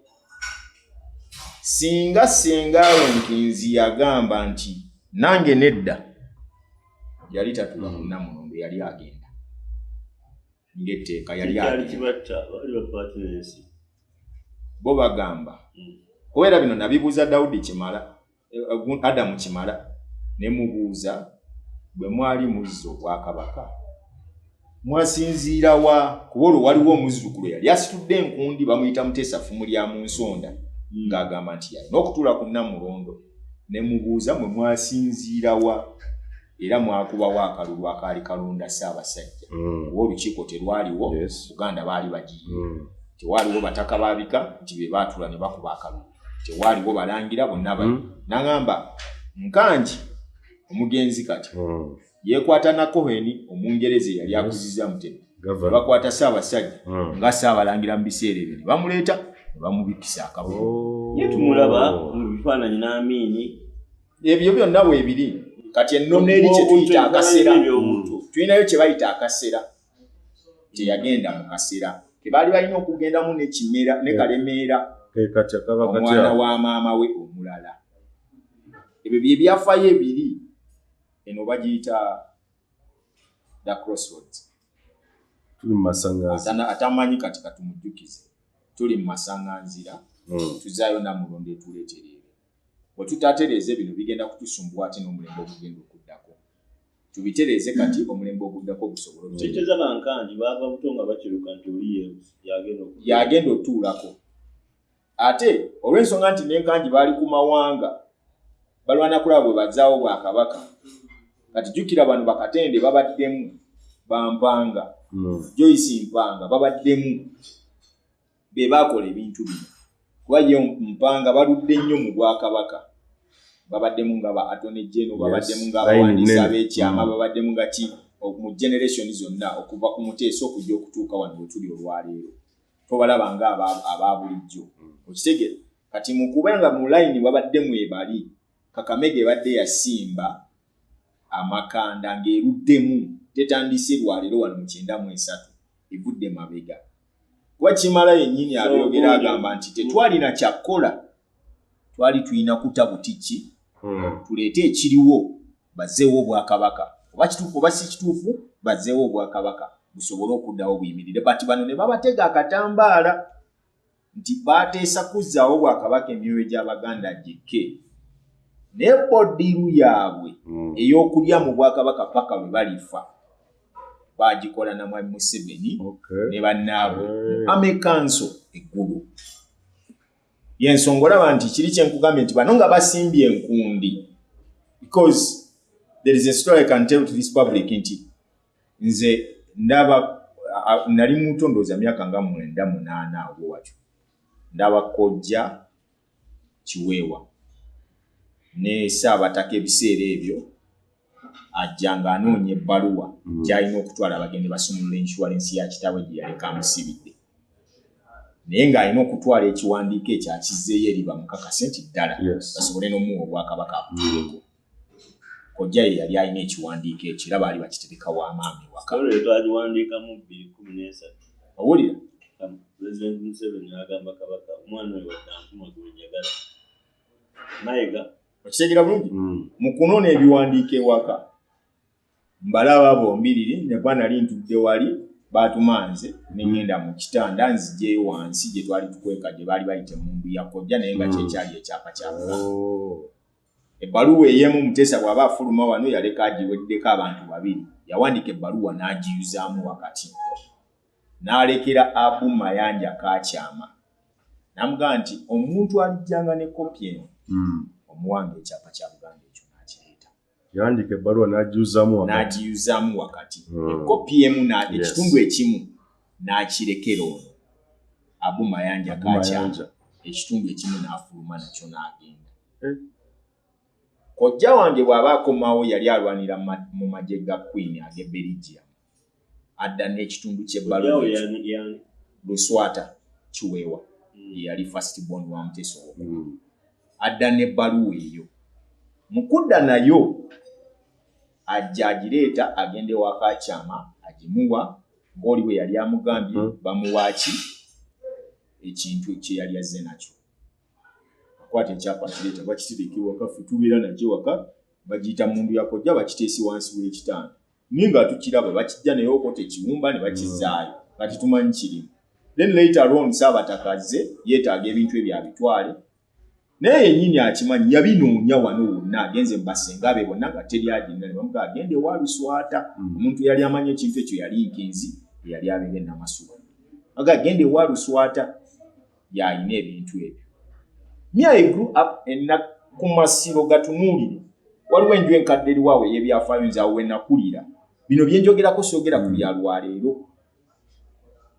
singa Sengaawe Nkinzi yagamba nti nange nedda yali tatuula mu Namulondo yali agenda ng'etteeka yali agenda bo bagamba kubera bino nabibuuza Daudi Kimala Adamu Kimala ne mubuuza bwe mwali muzzo Obwakabaka mwasinziira wa kuba olwo waliwo omuzzukulu yali asitudde enkundi bamuyita Muteesa Ffumu lya mu Nsonda ng'agamba nti yalina okutuula ku Namulondo ne mubuuza mwe mwasinziira wa era mwakubawo akalulu akaali kalonda Ssaabasajja olukiiko terwaliwo Buganda baali bagiye tewaliwo bataka baabika nti be baatula ne bakuba akalulu tewaliwo balangira bonna bali n'agamba Nkanji omugenzi kati yeekwata na Cohen omungereza yali akuziza Mutebi bakwata Ssaabasajja nga Ssaabalangira mu biseera ebyo ne bamuleeta ne bamubikisa akabulo yetumulaba mu bifaananyi n'Amiini ebyo byonna weebiri kati ennono eri kye tuyita akasera tulinayo kye bayita akasera teyagenda mu kasera tebaali balina okugendamu ne Kimera ne Kalemeera omwana wa maama we omulala ebyo bye byafaayo ebiri eno bagiyita the crossroads tuli mu masanganzira atamanyi kati katumujjukize tuli mu masanganzira tuzaayo Namulondo etuleeterera bwe tutatereeze bino bigenda kutusumbuwa ate n'omulembe ogugenda okuddako tubitereeze kati omulembe oguddako gusobola tekeza bankanji baava buto nga bakiruka nti oli yagenda otuulako ate olw'ensonga nti n'enkanji baali ku mawanga balwana kulaba bwe bazaawo Bwakabaka kati jjukira bano Bakatende babaddemu Bampanga Joyce Mpanga babaddemu be baakola ebintu bino kuba ye Mpanga baludde nnyo mu Bwakabaka babaddemu nga ba Attorney General babaddemu nga abawandiisi ab'ekyama babaddemu nga ki mu generation zonna okuva ku Muteesa okujja okutuuka wano we tuli olwaleero tobalaba nga aba bulijjo okitegere kati mu kubanga mu line babaddemu ebali Kakamege ebadde yasimba amakanda ng'eruddemu tetandise lwaleero wano mu 93 evudde mabega kuba Kimala yennyini abyogera agamba nti tetwalina kyakkola twali tulina kutabutiki tuleete ekiriwo bazzeewo Obwakabaka oba kituufu oba si kituufu bazzeewo Obwakabaka busobole okuddawo buyimirire bati bano ne babatega akatambaala nti baateesa kuzzaawo Obwakabaka emyoyo gy'Abaganda gikke ne bodiru yaabwe ey'okulya mu Bwakabaka paka lwe balifa bagikola na Mwami Museveni ne bannaabwe amekanso eggulu yensonga olaba nti kiri kyenkugambye nti bano nga basimbye enkundi because there is a story I can tell to this public nti nze ndaba nali mutondoza myaka nga 9-8 awo wacho ndaba kojja Kiweewa ne Ssaabataka ebiseera ebyo ajjanga anoonya ebbaluwa gy'alina okutwala abagende basumulula insurance ya kitaawe gye yaleka amusibidde naye ng'alina okutwala ekiwandiiko ekyo akizzeeyo eri bamukakase nti ddala basobole n'omuwa Obwakabaka abutuuleko. Kojja ye yali alina ekiwandiiko ekyo era baali bakitereka w'amaami waka. Twagiwandiikamu 2013. Owulira? President Museveni agamba Kabaka omwana we waddampuma gw'enjagala. Mayiga. Okitegeera bulungi? Mu kunoona ebiwandiiko ewaka mbalaba bombiriri ne nali ntudde wali baatumanze ne ngenda mu kitanda nzigyeyo wansi gye twali tukweka gye baali bayita emmundu ya Kojja naye nga kyekyali ekyapa kya Buganda. Ebbaluwa ey'emu Muteesa bw'aba afuluma wano yaleka agiweddeko abantu 2. Yawandiika ebbaluwa n'agiyuzaamu wakati. N'alekera Abu Mayanja Kaakyama. Namugamba nti omuntu alijjanga ne kopi eno omuwanga ekyapa kya Buganda ekyo n'akireeta. Yawandiika ebbaluwa n'agiyuzaamu wakati. Ekopi emu ekitundu ekimu n'akirekera ono Abu Mayanja Kaakyama. Ekitundu ekimu n'afuluma nakyo n'agenda. Kojja wange bw'aba akomawo yali alwanira mu magye ga Queen ag'e Belgium. Adda n'ekitundu ky'ebbaluwa Luswata Kiweewa yali first born wa Muteesa owookubiri. Adda n'ebbaluwa eyo. Mu kudda nayo ajja agireeta agende wa Kaakyama agimuwa ng'oli bwe yali amugambye bamuwaaki ekintu kye yali azze nakyo. Kwata ekyapa kireeta bakitereka ewaka ffe tubeera nakyo waka bagiyita mundu ya Kojja bakiteesi wansi w'ekitanda. Naye nga tukiraba bakijja naye oko tekiwumba ne bakizzaayo kati tumanyi kirimu. Then later on Ssaabataka azze yeetaaga ebintu ebyo abitwale naye yennyini akimanyi yabinoonya wano wonna agenze mu basenga be bonna nga teri agenda ne bamugamba agende ewa Luswata. Omuntu yali amanyi ekintu ekyo yali Nkinzi yali abeera e Namasula. Agende ewa Luswata y'alina ebintu ebyo. Me I grew up ku Masiro gatunuulire waliwo enju enkadde eriwaawo ey'ebyafaayo nze awo we nakulira. Bino bye njogerako soogera ku bya lwaleero.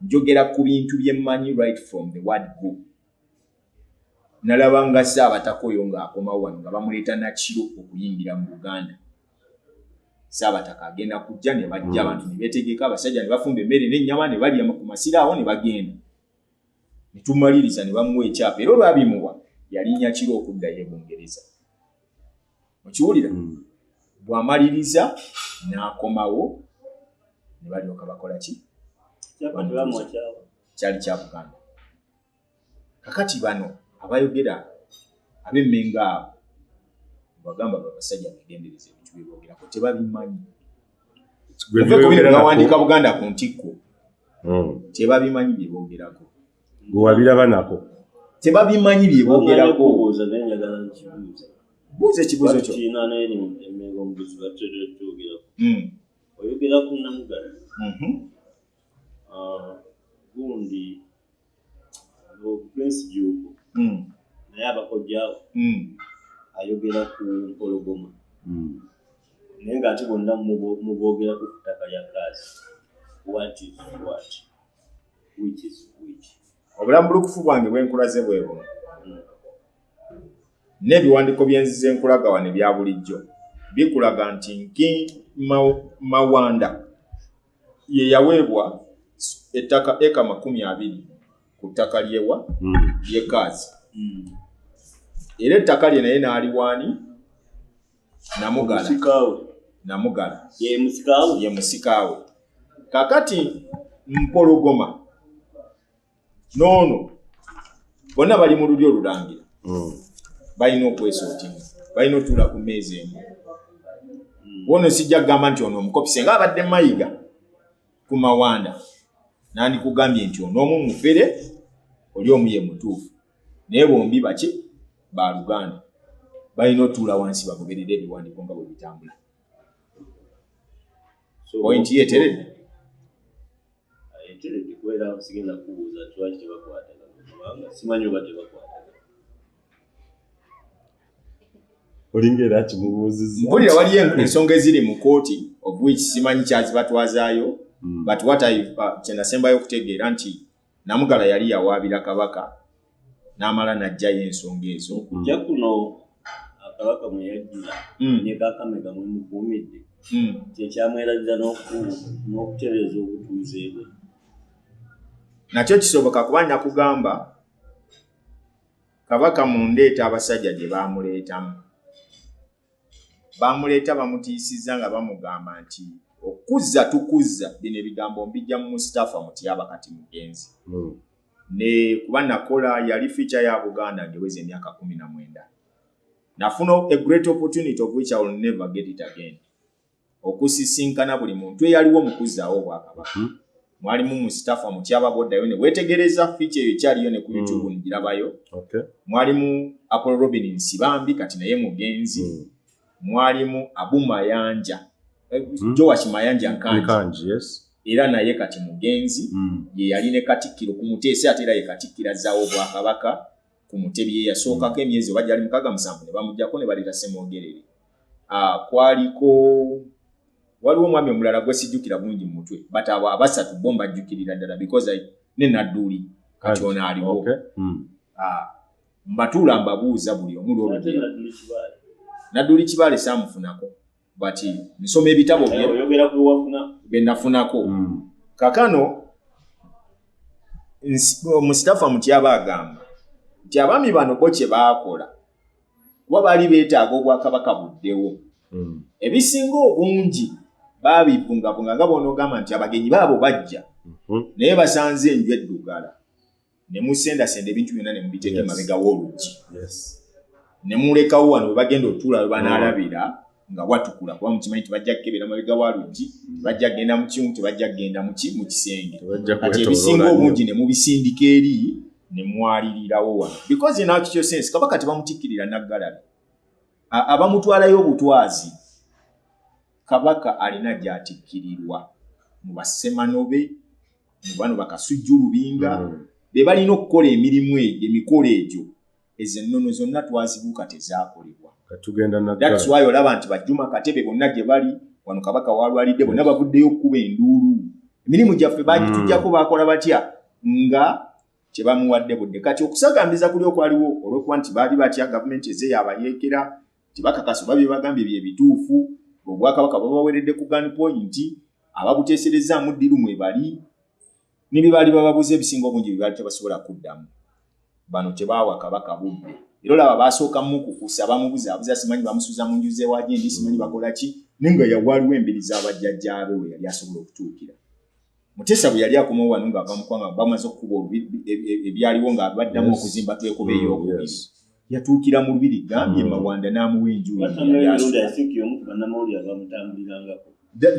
Njogera ku bintu bye mmanyi right from the word go. Nalaba nga Ssaabataka oyo ng'akomawo wano nga bamuleeta Nakiro okuyingira mu Buganda. Ssaabataka agenda kujja ne bajja abantu ne beetegeka abasajja ne bafumba emmere n'ennyama ne balya ku Masiro awo ne bagenda. Ne tumaliriza ne bamuwa ekyapa era olwabimuwa yali Nakiro okuddayo e Bungereza. Okiwulira? Bw'amaliriza n'akomawo ne balyoka bakola ki? Kyali kya Buganda. Kakati bano abayogera ab'emmenga abo bagamba babasajja begendereza ebintu bye boogerako tebabimanyi. Bawandiika Buganda ku ntikko tebabimanyi bye boogerako. Bw'abiraba nako tebabimanyi bye boogerako. Buuza ekibuuzo kyo. Oyogera ku Namugala. Gundi Prince Juko. Naye abakojjaawo ayogera ku Mpologoma. Naye ng'ate bonna muboogera ku ttaka lya Kaasi. What is what? Which is which? Obulambulukufu bwange bwenkulaze bwebuno. N'ebiwandiiko bye nzize nkulaga wano ebya bulijjo bikulaga nti Mawanda ye yaweebwa ettaka eka 20 ku ttaka lyewa ly'Ekaazi. Era ettaka lye naye n'aliwaani Namugala ye musikaawe. Kakati Mpologoma n'ono bonna bali mu lulyo olulangira. Balina okwesootinga, balina otuula ku mmeeza emu. Wono sijja kugamba nti ono omukopi senga abadde Mayiga ku Mawanda nandikugambye nti ono omu mufere oli omu ye mutuufu. Naye bombi baki ba Luganda balina otuula wansi bagoberere ebiwandiiko nga bwe bitambula. Pointi yeeteredde. Yeeteredde kubera sigenda kubuuza lwaki tebakwatagana kubanga simanyi oba tebakwatagana. olingera kimubuuzizza mpulira waliyo ensonga eziri mu kooti of which simanyi kyazibatwazaayo but what kyenasembayo okutegeera nti Namugala yali yawaabira Kabaka n'amala n'ajjayo ensonga ezo kujja kuno Kabaka mwe yajjira ne Kakamega mwe mukuumidde kyekyamweraliza n'okutereeza obutuuze bwe nakyo kisoboka kuba nakugamba Kabaka mundeeta abasajja gye bamuleetamu bamutiisizza nga bamugamba nti tukuzza bino ebigambo mbijja mu Mustafa Mutyaba kati mugenzi ne kuba nakola yali feature ya Buganda ngeweza emyaka 19 nafuna a great opportunity of which I will never get it again okusisinkana buli muntu eyaliwo mukuzaawo Bwakabaka mwalimu Mustafa Mutyaba boddayo ne wetegereza feature eyo ekyaliyo ne ku YouTube ngirabayo mwalimu Apollo Robin Nsibambi kati naye mugenzi mwalimu Abumayanja Joash Mayanja Nkanji era naye kati mugenzi ye yali ne Katikkiro ku muteesa ate era ye Katikkira zaawo Bwakabaka ku mutebi yasookako emyezi oba gyali 7 ne bamuggyako ne baleta Ssemwogerere waliwo omwami omulala gwe sijjukira bulungi mu mutwe but abo abasatu bomba jjukirira ddala because ne Nadduli kati ono aliwo mbatuula mbabuuza buli omu lwolugero Nadduli Kibaale saamufunako but nsoma ebitabo bye nafunako kakano Mustafa Mutyaba agamba nti abaami bano bo kye baakola kuba baali beetaaga Obwakabaka buddewo ebisinga obungi baabivungavunga nga bonoogamba nti abagenyi baabo bajja naye basanze enju eddugala ne musendasenda ebintu byonna ne mubiteeka emabega w'oluggi ne mulekawo wano bwe bagenda otuula we banaalabira nga watukula kuba mukimanyi tebajja kukebera mabega wa luggi tebajja kgenda mu kimu tebajja kgenda mu kisenge kati ebisinga obungi ne mubisindika eri ne mwalirirawo wano because in actual sense Kabaka tebamutikkirira Naggalabi abamutwalayo obutwazi Kabaka alina gy'atikkirirwa mu bassemanobe mu bano bakasujju lubinga be balina okukola emikolo egyo ezo ennono zonna twazibuuka tezaakolebwa that's why olaba nti Bajjuma Katebe bonna gye bali wano Kabaka walwalidde bonna bavuddeyo okuba enduulu emirimu gyaffe bagitujjako baakola batya nga kye bamuwadde budde kati okusagambiza kuli okwaliwo olw'okuba nti baali batya gavumenti ezeeyo abayeekera tibakakasa oba bye bagambye bye bituufu Obwakabaka babaweredde ku gunpoint ababuteeserezaamu ddiru mwe bali ne bye baali bababuuza ebisinga obungi bye baali tebasobola kuddamu bano tebaawa Kabaka budde era olaba baasooka mukukusa bamubuzaabuza simanyi bamusuuza mu nju z'ewajendi simanyi bakola ki naye nga yawaliwo embiri z'abajjajjaabe we yali asobola okutuukira Mutesa bwe yali akomawo wano ng'ava mu ggwanga bamaze okukuba ebyaliwo nga baddamu okuzimba twekuba ey'okubiri yatuukira mu lubiri gambye Mawanda n'amuwa enju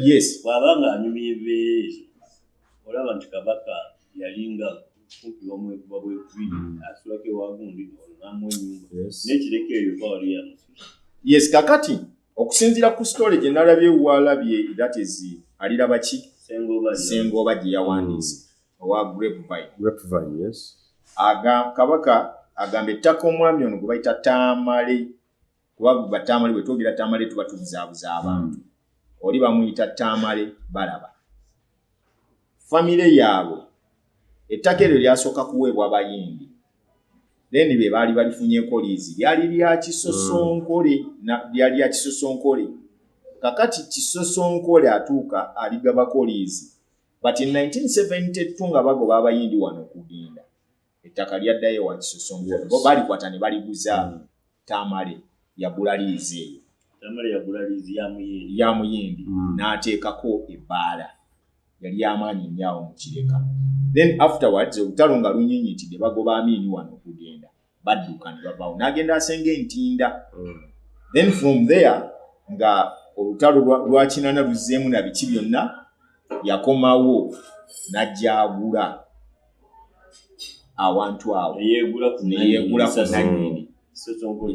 yes bw'abanga anyumye olaba nti Kabaka yalinga kumpi wamwekuba bwekubiri asulako ewagundi n'amuwa ennyumba n'ekireko eyo bawali yamususa yes kakati okusinziira ku story gye nalabye walabye that is aliraba ki Sengoba gye yawandiise owa Grapevine yes Kabaka agamba ettaka omwami ono gwe bayita Tamale kuba batamale bwe twogera Tamale tuba tubuzaabuza abantu oli bamuyita Tamale Balaba famire yaabwe ettaka eryo lyasooka kuweebwa abayindi then be baali balifunyeko liizi lyali lya Kisosonkole kakati Kisosonkole atuuka aligabako liizi but in 1972 nga bagoba abayindi wano okugenda ettaka lyaddayo wa Kisosonkole bo balikwata ne baliguza Tamale yagula liizi eyo Tamale yagula liizi ya Muyindi n'ateekako ebbaala yali y'amaanyi nnyo mu Kireka then afterwards olutalo nga lunyinyitidde bagoba Amini wano okugenda badduka ne bavaawo n'agenda asenga Entinda then from there nga olutalo lwa Kinana luzzeemu na biki byonna yakomawo n'ajjaagula awantu awo neyeegula ku nannyini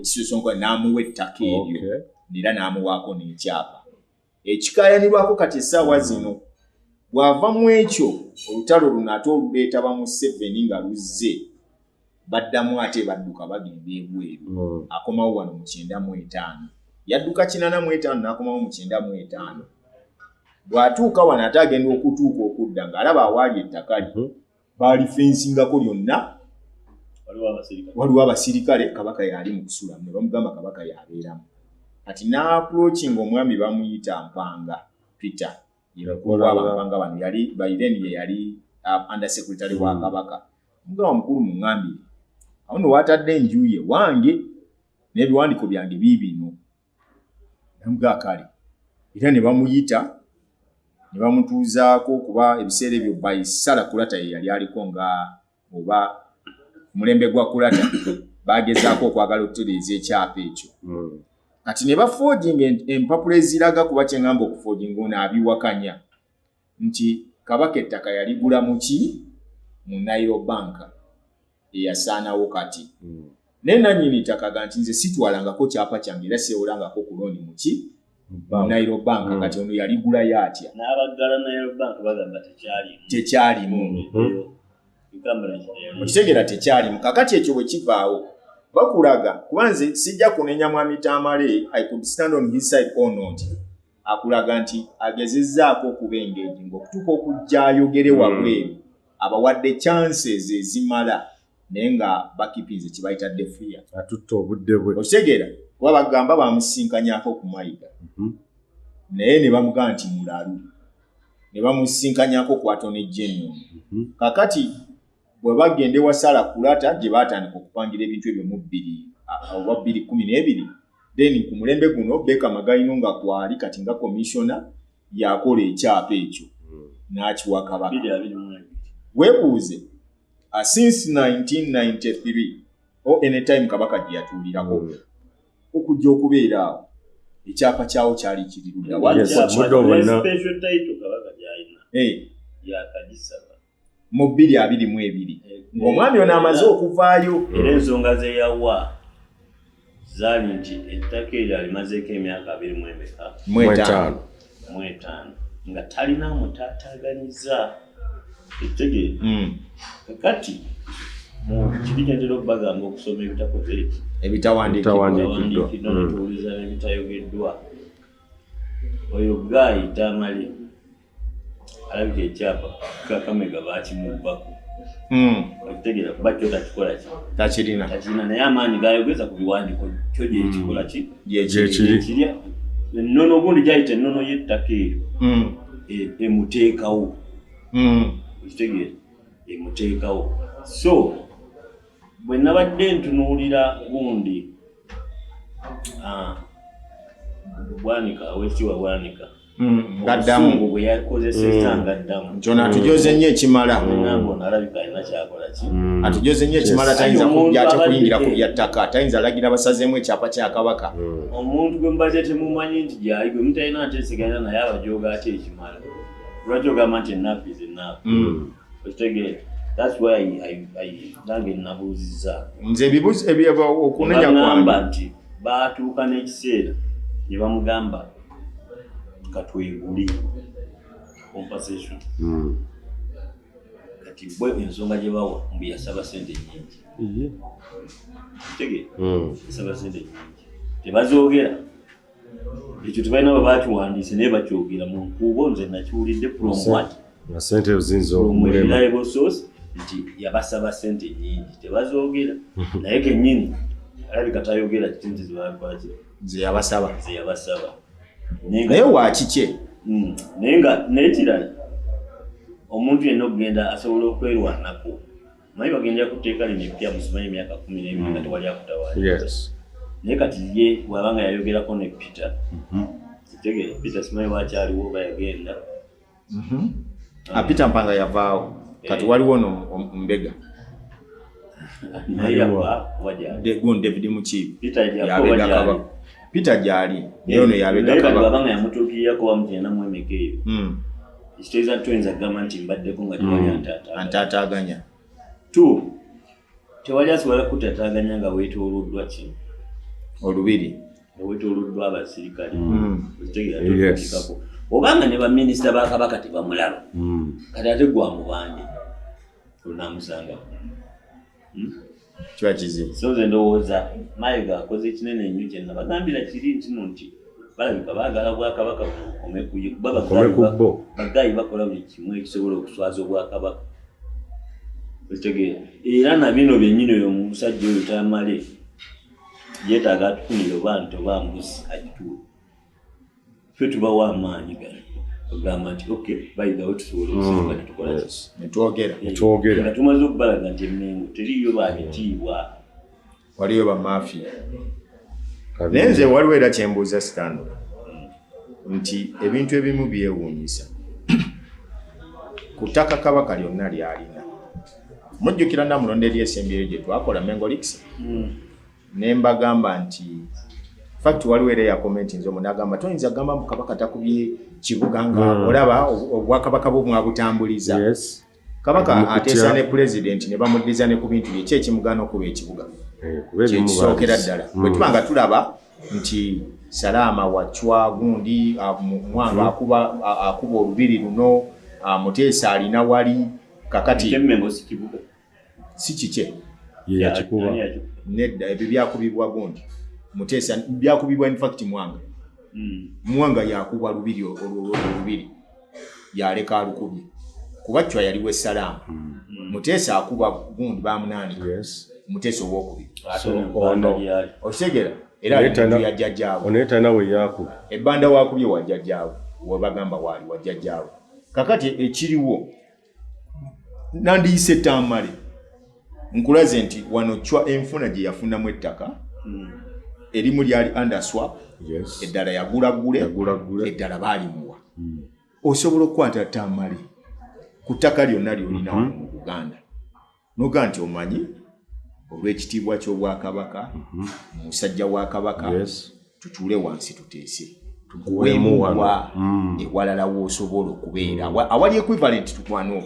Kisosonkole n'amuwa ettaka eryo era n'amuwaako n'ekyapa ekikaayanirwako kati essaawa zino bw'ava mu ekyo olutalo luno ate oluleeta ba Museveni nga luzze baddamu ate badduka bagenda ebweru akomawo wano mu 95 yadduka 85 n'akomawo mu 95 bw'atuuka wano ate agenda okutuuka okudda ng'alaba awaali ettaka lye baali fensingako lyonna waliwo abasirikale kabaka yali mu kusulamu ne bamugamba kabaka yabeeramu kati n'approaching omwami bamuyita Mpanga Peter Mpanga bano yali Biden ye yali under secretary wa kabaka mugamba mukulu mu ngambire awo no watadde enju ye wange n'ebiwandiiko byange biibino namugaa kale era ne bamuyita ne bamutuuzaako kuba ebiseera ebyo Baisala Kulata ye yali aliko nga oba mulembe gwa Kulata bagezaako okwagala okutereeza ekyapa ekyo kati ne baforging empapula eziraga kuba kyengamba okuforging ono abiwakanya nti kabaka ettaka yaligula muki mu Nairo Bank eyasaanawo kati nenanyini ttaka nti nze sitwalangako kyapa kyange era seewolangako ku looni muki Nairo Bank kati ono yaligula yatya n'abaggala Nairo Bank bagamba tekyalimu okitegera tekyalimu kakati ekyo bwe kivaawo bakulaga kuba nze sijja kunenya mwami Tamale I could stand on his side or not akulaga nti agezezzaako okuba engage ng'okutuuka okujja ayogere wabweru abawadde chances ezimala naye nga bakipinze kibayitadde fear atutta obudde bwe okitegeera kuba bagamba bamusinkanyako ku mayiga naye ne bamugamba nti mulalu ne bamusinkanyako ku Attorney General kakati bwe bagende wasala Kulata gye baatandika okupangira ebintu ebyo mu 2012 then ku mulembe guno Beka Magayino nga kwali kati nga commissioner yakola ekyapa ekyo n'akiwa kabaka weebuuze since 1993 or anytime kabaka gye yatuulirako okujja okubeera awo ekyapa kyawo kyali kirirudda mu 2022 ng'omwami ono amaze okuvaayo era ensonga ze yawa zaali nti ettaka eryo alimazeeko emyaka 25 nga talina mutaataaganyiza ekitegeere kakati kiri kyentera okubagamba okusoma ebitakoze ebitawandiikiddwa notuwuliza n'ebitayogeddwa oyo Guy Tamale alabika ekyapa kakamega bakimubbako okitegeera kuba kyo takikola ki takirina naye amaanyi gayogeza ku biwandiiko kyo gyekikola ki gyekirya ennono ogundi gyayita ennono y'ettaka eryo emuteekawo okitegeera emuteekawo so bwe nabadde ntunuulira gundi Bwanika Wekitiibwa Bwanika ngaddamu bwe yakozeseza ngaddamu kyona atujoze nnyo ekimala nambona alabika alina kyakola ki atujoze nnyo ekimala tayinza kujja ate kuyingira ku byattaka tayinza alagira basazeemu ekyapa kya kabaka omuntu gwe mbaze temumanyi nti gyali gwe mutalina nteeseganya naye abajooga ate ekimala lwaki ogamba nti ennaku ezennaku okitegeera that's why nange nabuuzizza nze ebibuuzo okunenya kwange nti baatuuka n'ekiseera ne bamugamba katweguli compensation kati bwe ensonga gye bawa mbu yasaba sente nyingi tegeera yasaba sente nyingi tebazoogera ekyo tebalina bwe bakiwandiise naye bakyogera mu nkuubo nze nakiwulidde from what nga sente ozinza omulema reliable source nti yabasaba sente nyingi tebazoogera naye kennyini alabika tayogera kiti zibakwaki ze yabasaba naye wakikye naye kirala omuntu yenna okugenda asobola okwerwanako manyi bagenda kuteeka lino epya musimanyi emyaka 12 nga tewali akutawaanya naye kati ye wabanga yayogerako ne Peter kitegeera Peter simanyi wakyaliwo oba yagenda Peter Mpanga yavaawo kati waliwo no Mbega naye David Mukiibi Peter Peter gyali naye ono yabega kabaka wabanga yamutuukirirako bamutenda mu emeka eyo ekitegeeza tuyinza kugamba nti mbaddeko nga tewali antaataaganya tewali asobola kutataaganya nga weetooloddwa ki olubiri weetooloddwa abasirikale ekitegeera tutuukikako obanga ne baminisita ba kabaka tebamulaba kati ate gwa mubandi olunaamusanga kiba kizibu. So nze ndowooza Mayiga akoze kinene nnyo kye nabagambira kiri nti balabika baagala Obwakabaka bagayi bakola buli kimu ekisobola okuswaza Obwakabaka. Otegeera era na bino byennyini oyo omusajja oyo tamale yeetaaga atukunira oba nti oba mbuzi agituwe. Ffe tubawa amaanyi gano ogamba nti bayigawo tusobola okusinga netukola netwogera nga tumaze okubalaga nti Emmengo teriyo babitiibwa waliyo bamafiya. Naye nze waliwo era kyembuuza Stanley nti ebintu ebimu byewuunyisa ku ttaka Kabaka lyonna lyalina. Mujjukira Namulonde eryesembyeyo gye twakola Mengo Leaks ne mbagamba nti fact waliwo era ya comment nzo munagamba toyinza gamba mu Kabaka takubye kibuga nga olaba Obwakabaka bwo mwabutambuliza. Kabaka ateesa ne president ne bamuddiza ne ku bintu bye kyekimugano okuba ekibuga kisookera ddala. Bwe tubanga tulaba nti Salama Wachwa gundi mwanga akuba olubiri luno Muteesa alina wali kakati Emmengo si kibuga si kike yakikuba nedda ebyo byakubibwa gundi Muteesa byakubibwa in fact mwanga yakuba lubiri olubiri yaleka alukubye kuba Chwa yaliwe Salama Muteesa akuba gundi bamunani Muteesa owokubiri otegera era yajjajjaawo oneta nawe yakuba ebbanda wakubye wajjajjaawo webagamba wali wajjajjaawo kakati ekiriwo nandiyise tamale nkulaze nti wano Chwa enfuna gye yafunamu ettaka erimu lyali under swap eddala yagulagule eddala baalimuwa. Osobola okukwata tamale ku ttaka lyonna lyolina mu Uganda noga nti omanyi olw'ekitiibwa ky'Obwakabaka musajja wa Kabaka tutuule wansi tuteese tukuweemuwa ewalala w'osobola okubeera awali equivalent tutwano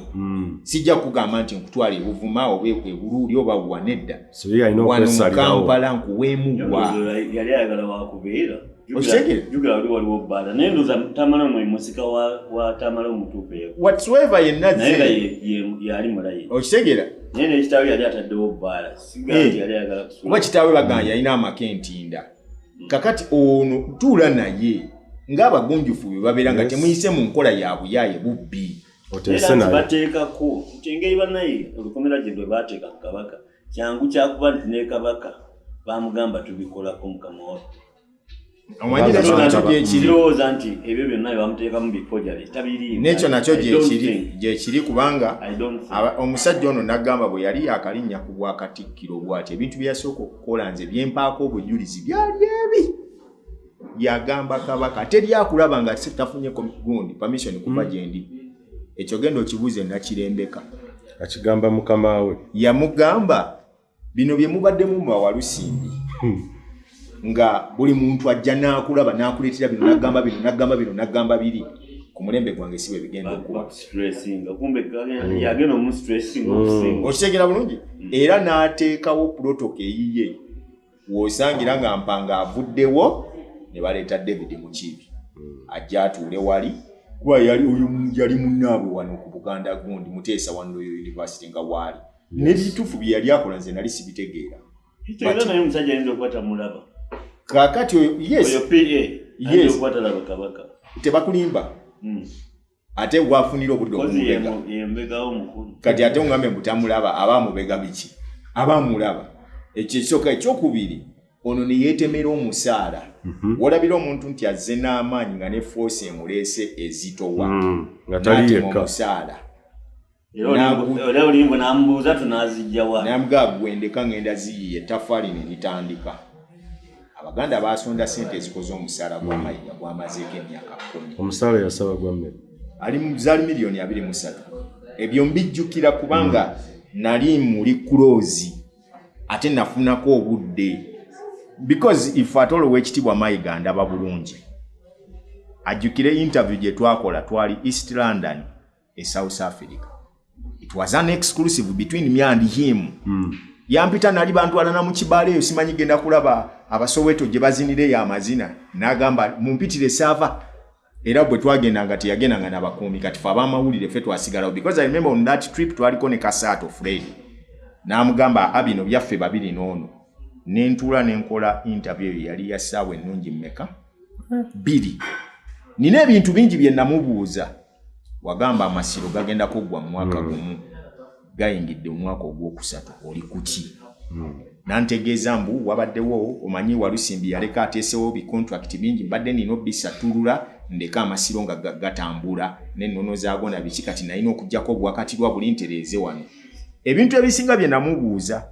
sijja kugamba nti nkutwala ebuvuma oba ebululi oba wanedda wano mu Kampala nkuweemuwa yali ayagala wakubeera Jugula waliwo bbala naye ndoza Tamala mwe musika wa Tamala omutuufu eyo whatsoever yenna yali mulayi okitegera naye n'ekitaawe yali ataddewo bbala sigaali yali ayagala kusula kuba kitaawe bagamba yalina amaka entinda kakati ono tuula naye ng'abagunjufu bwe babeera nga temuyise mu nkola ya buyaye bubbi era nti bateekako nti engeri bannaye olukomera gye lwe baateeka ku Kabaka kyangu kyakuba nti ne Kabaka baamugamba tubikolako mukama waffe. Omanyi nakyo nakyo gyekirowooza nti ebyo byonna bamuteekamu bifojale tabiriimu nekyo nakyo gyekiri kubanga omusajja ono n'agamba bwe yali yakalinnya ku Bwakatikkiro bw'ati ebintu bye yasooka okukola nze byempaako obujulizi byali ebi yagamba Kabaka teryakulaba nga tafunye gundi permission kuva gyendi ekyo genda okibuuze nakirembeka akigamba mukama we yamugamba bino bye mubaddemu mu Bawalusimbi nga buli muntu ajja n'akulaba n'akuleetera bino n'agamba biri ku mulembe gwange si bwe bigenda okuba okitegera bulungi era n'ateekawo protocol eyiye w'osangira nga Mpanga avuddewo ne baleeta David Mukiibi ajja atuule wali kuba yali munnaabwe wano ku Buganda gundi Muteesa wa Royal University nga waali n'ebituufu bye yali akola nze nali sibitegeera naye omusajja ayinza okukwata mulaba kakati yes Kabaka tebakulimba ate wafunira obudde omubega kati ate ngambe mutamulaba abamubega biki abamulaba ekisooka ekyokubiri ono ne yeetemera omusaala wolabira omuntu nti azze n'amaanyi nga ne force emuleese ezitowa n'atema omusaala era olimbo n'amubuuza tunaazijjawa namugaa gwendeka ngenda ziyiye ettaffaali ne litandika. Abaganda basonda sente ezikoze omusaala gwa Mayiga gwamazeeko emyaka 10. Omusaala yasaba gwa mmere ali zaali milioni 23. Ebyo mbijjukira kubanga nali muli close ate nafunako obudde because if at all wekitibwa Mayiga ndaba bulungi ajjukire interview gye twakola twali East London e South Africa. It was an exclusive between me and him. Yampita nali bantu alana mu kibale eyo simanyi genda kulaba Abasoweto gye bazinire ya amazina n'agamba mumpitire sava era bwe twagenda nga teyagendanga n'abakuumi kati fa abamawulire ffe twasigalawo because I remember on that trip twaliko ne Kasaato Fred n'amugamba bino byaffe babiri n'ono nentuula nenkola interview yali ya ssaawa ennungi mmeka 2 nina ebintu bingi bye namubuuza wagamba amasiro gagenda kuggwa mu mwaka gumu gayingidde mu mwaka ogwokusatu oli kuki nantegeeza mbu wabaddewo omanyi Walusimbi yaleka ateesewo bicontract bingi mbadde nina obisatulula ndeka amasiro nga gatambula n'ennono zaago na biki kati nalina okuggyako obwakatirwa buli ntereeze wano ebintu ebisinga bye namubuuza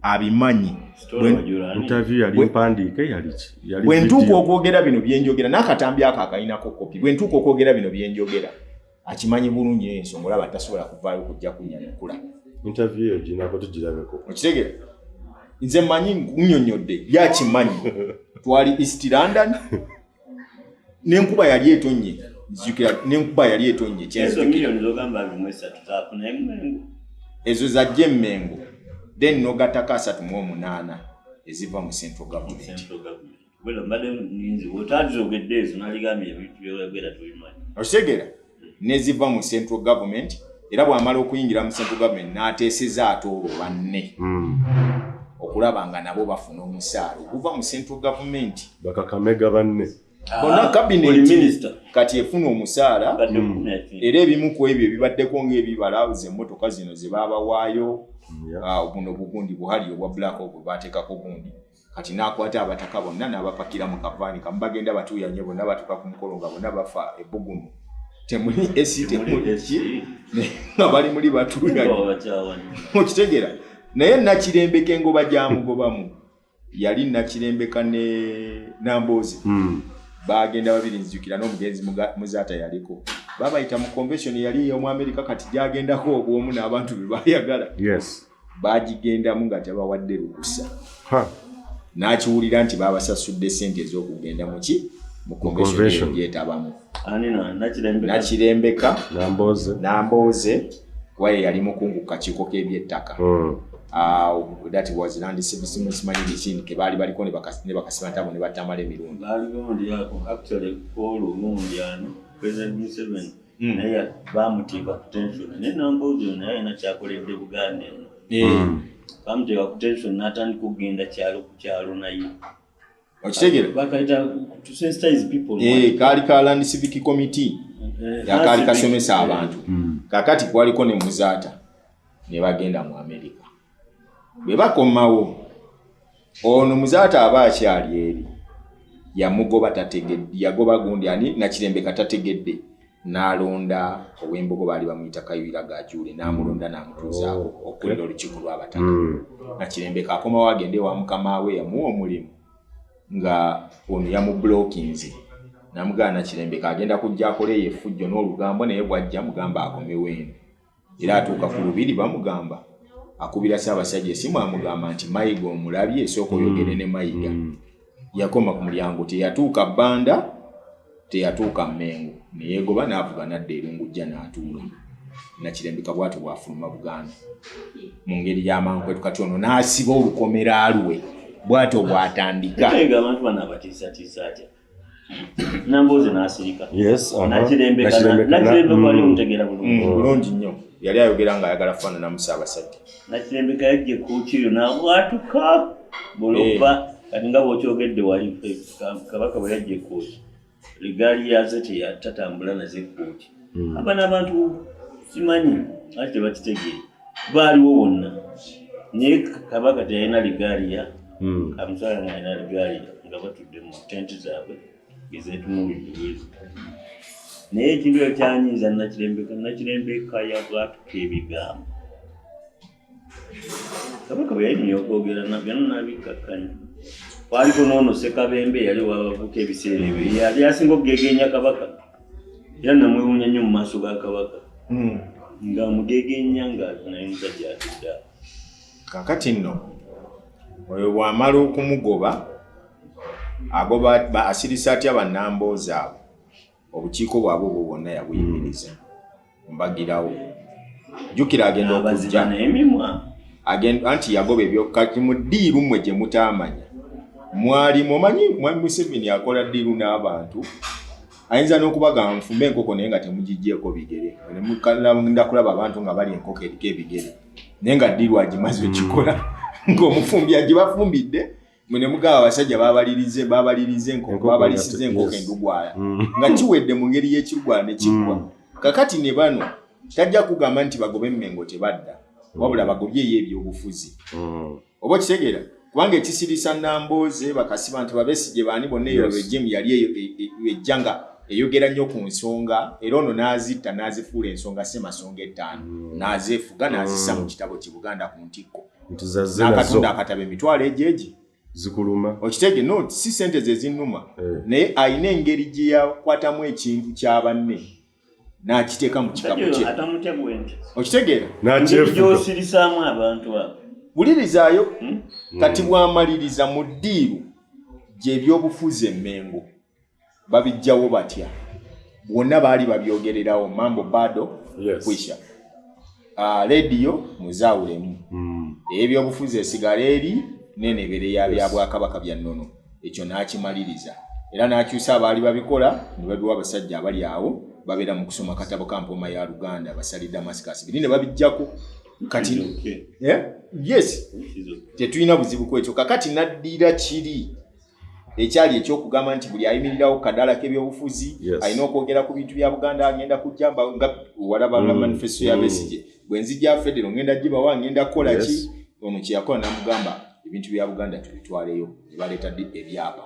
abimanyi bwe ntuuka okwogera bino byenjogera n'akatambi ako akalinako kopi bwe ntuuka okwogera bino byenjogera akimanyi bulungi ensonga olaba tasobola kuvaayo kujja kunyanukula okitegera nze mmanyi nnyonnyodde yakimanyi twali East London n'enkuba yali etonnye nzijukira n'enkuba yali etonnye ezo zajja emmengo then n'ogattako 38 eziva mu central government okitegera neziva mu central government era bw'amala okuyingira mu central government n'ateeseza ate olwo 4 okulaba nga nabo bafuna omusaala okuva mu central government bakakamega banne bonna cabinet kati efuna omusaala era ebimu ku ebyo ebibaddeko ng'ebibala z'emmotoka zino ze baabawaayo buno bugundi buhali obwa black obwo baateekako gundi kati n'akwata abataka bonna n'abapakira mu kavaani kamubagenda batuuyanye bonna batuuka ku mukolo nga bonna bafa ebbugumu temuli esi temuli ki nga bali muli batuuyanye okitegera naye Nakirembeka engoba gyamugobamu yali Nakirembeka ne Nambooze bagenda babiri nzijukira n'omugenzi Muzaata yaliko babayita mu convention yali mu America kati gyagendako obwomu n'abantu be bayagala bagigendamu nga tabawadde lukusa n'akiwulira nti babasasudde ssente ez'okugenda mu convention gyetabamu Nakirembeka Nambooze waye yali mukungu kakiiko k'ebyettaka that was land service money machine ke bali baliko ne bakasibantabo ne batamala emirundi actually all mundiano President Museveni naye bamuteeka ku tension ne Nambooze naye na kyakoledde Buganda bamuteeka ku tension n'atandika kugenda kyalo ku kyalo naye okitegera bakaita to sensitize people kali ka land civic committee yakali kasomesa abantu kakati kwaliko ne Muzaata ne bagenda mu America bwe bakomawo ono Muzaata aba akyali eri yamugoba tategedde yagoba gundi ani Nakirembeka tategedde n'alonda ow'embogo baali bamuyita Kayuira Gajule n'amulonda n'amutuuzaako okukolera olukiiko lw'abataka Nakirembeka akomawo agende wa mukama we yamuwa omulimu nga ono yamublokinze n'amugamba Nakirembeka agenda kujja akole effujjo n'olugambo naye bw'ajja mugamba akomewo eno era atuuka ku lubiri bamugamba akubira Ssaabasajja essimu amugamba nti Mayiga omulabye esooka oyogere ne Mayiga yakoma ku mulyango teyatuuka Bbanda teyatuuka Mmengo neyeegoba n'avuga n'adda Erungujja n'atuula Nakirembeka bw'atyo bw'afuluma Buganda mu ngeri y'amankwetu kati ono n'asiba olukomera lwe bw'atyo bw'atandika abantu bano abatiisatiisa atya Nambooze n'asirika Nakirembeka wali mutegeera bulungi nnyo yali ayogera ng'ayagala kufaanana mu Ssaabasajja Nakirembeka yajja ekkuukiyo n'abwatuka buloba kati nga bw'okyogedde wali Kabaka bwe yajja ekkuuki ligaali yaze teyatatambula naze ekkuuki aba n'abantu simanyi ati tebakitegeere baaliwo bonna naye Kabaka teyalina ligaaliya amusala ng'alina ligaaliya nga batudde mu tenti zaabwe gezeetunuulidde naye ekintu ekyo kyanyiiza Nakirembeka yabwatuka ebigambo Kabaka bwe yalina okwogera byonna n'abikkakkanya waliko n'ono Ssekabembe yali wabavuka ebiseera ebyo yali asinga okugegenya Kabaka era namwewuunya nnyo mu maaso ga Kabaka nga mugegenya nga naye musajja atidda kakati nno oyo bw'amala okumugoba agoba asirisa atya bannambooze abo obukiiko bwabwe obwo bwonna yabuyimiriza mbagirawo jjukira agenda okujja anti yagoba ebyo kati mu ddiiru mmwe gye mutaamanya mwali mumanyi Mwami Museveni akola ddiiru n'abantu ayinza n'okubagamba nfumbe enkoko naye nga temugijjeeko bigere ndakkulaba abantu nga bali enkoko eriko ebigere nenga ddiirwa agimaze ekikola ng'omufumbi agibafumbidde mwene mugaba abasajja babalirize enkoko babalisize enkoko endugwala nga kiwedde mu ngeri y'ekirugwala ne kiggwa kakati ne bano tajja kugamba nti bagobe Mmengo tebadda wabula bagobyeyo ebyobufuzi oba kitegeera kubanga ekisirisa Nambooze bakasiba nti Besigye baani bonna eyo lwejjemu yali ejjanga eyogera nnyo ku nsonga era ono n'azitta n'azifuula ensonga Ssemasonga 5 n'azeefuga n'azissa mu kitabo ki Buganda ku ntikko n'akatunda akatabo emitwalo ejeegi zikuluma okitege no si sente ze zinnuma naye ayina engeri gye yakwatamu ekintu kya banne n'akiteeka mu kikapu kye okitegeera n'akyesirisaamu abantu abo bulirizaayo kati bwamaliriza mu ddiiru gy'ebyobufuzi Mmengo babijjawo batya bwonna baali babyogererawo mambo bado kwisha radio muzaawulemu ebyobufuzi esigala eri nenebere ya Bwakabaka bya nnono ekyo n'akimaliriza era n'akyusa abaali babikola ne babiwa abasajja abali awo babeera mu kusoma katabo ka mpoma ya Luganda basali Damascus biri ne babijjako kati yes tetulina buzibu kwekyo kakati naddira kiri ekyali ekyokugamba nti buli ayimirirawo kadala k'ebyobufuzi alina okwogera ku bintu bya Buganda agenda kujjamba nga walaba manifesto ya Besigye bwenzijja federo ngenda gibawa ngenda kukola ki ono kyeyakola namugamba ebintu bya Buganda tubitwaleyo ne baleeta ebyapa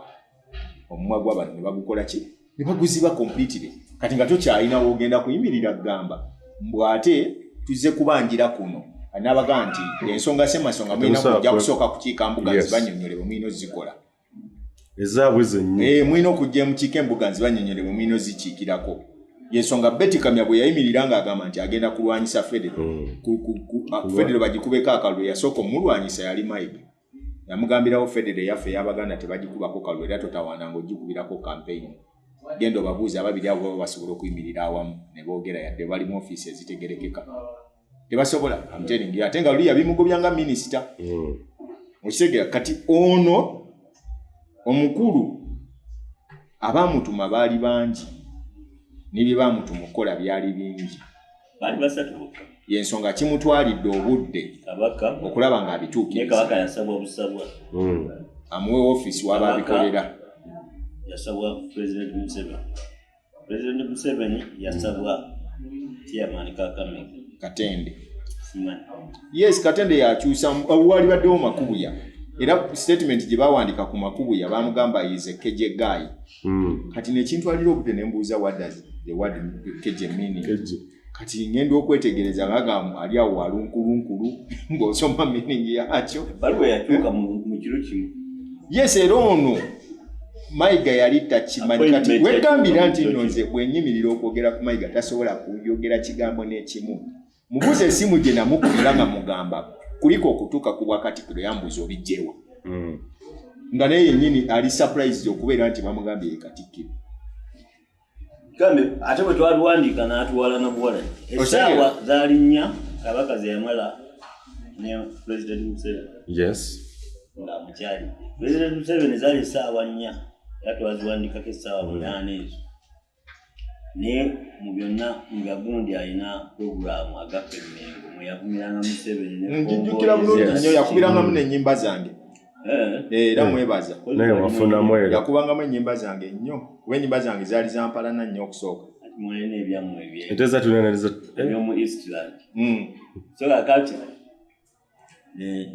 omumwa gw'abantu ne bagukola ki ne baguziba completely kati nga tokyalina wogenda kuyimirira kugamba mbwate tuze kubanjira kuno anabaga nti ensonga Ssemasonga mwina kujja kusooka kukiika mbuga nzibanyonyole bwe mwino zikola ezaabwe zennyini mwino okujja mu kiika embuga nzibanyonyole bwe mwino zikiikirako yensonga Betty Kamya bwe yayimiriranga ng'agamba nti agenda kulwanyisa Federo Federo bagikubeko akalulu yasooka omulwanyisa yali Mayiga yamugambirawo Federo yaffe y'Abaganda tebagikubako kalulu era totawaana ng'ogikubirako campaign genda obabuuza ababiri abo baba basobola okuyimirira awamu ne boogera yadde bali mu ofiisi ezitegerekeka tebasobola amteningi ate nga luli yabimugobyanga minisita okitegeera kati ono omukulu abaamutuma baali bangi n'ebye baamutuma okukola byali bingi baali basatu yensonga kimutwalidde obudde Kabaka okulaba ng'abituukiriza Kabaka yasabwa busabwa amuwe ofiisi w'abaabikolera yasabwa President Museveni yasabwa chairman Kakamega Katende yes Katende yakyusa wali baddewo Makubuya era statement gye baawandika ku Makubuya baamugamba is a keje guy kati nekintu alira obudde ne mbuuza what does the word keje meaning kati ngenda okwetegereza ng'agamba ali awo walunkulunkulu ng'osoma meaning yakyo baluwa yakyuka mu kiro kimu yes era ono Mayiga yali takimanyi kati wegambira nti nonze bwenyimirira okwogera ku Mayiga tasobola kuyogera kigambo n'ekimu mubuze esimu gye namukubira nga mugamba kuliko okutuuka ku Bwakatikkiro yambuuza obijjeewa nga naye yennyini ali surprised okubeera nti bamugambye ye Katikkiro kambe ate bwe twaliwandiika n'atuwala na buwala essaawa zaali nnya Kabaka ze yamala ne President Museveni nga mukyali President Museveni zaali essaawa nnya era twaziwandiikako essaawa 8 ezo ne mu byonna nga gundi alina programu agafa Mmengo mwe yavumiranga Museveni njijjukira bulungi nnyo yakubirangamu n'ennyimba zange era mwebaza naye wafunamu era yakubangamu ennyimba zange nnyo kuba ennyimba zange zaali zampalana nnyo okusooka mwene ebyammwe ebye enteza tunenaliza ebyomu Eastland so kakati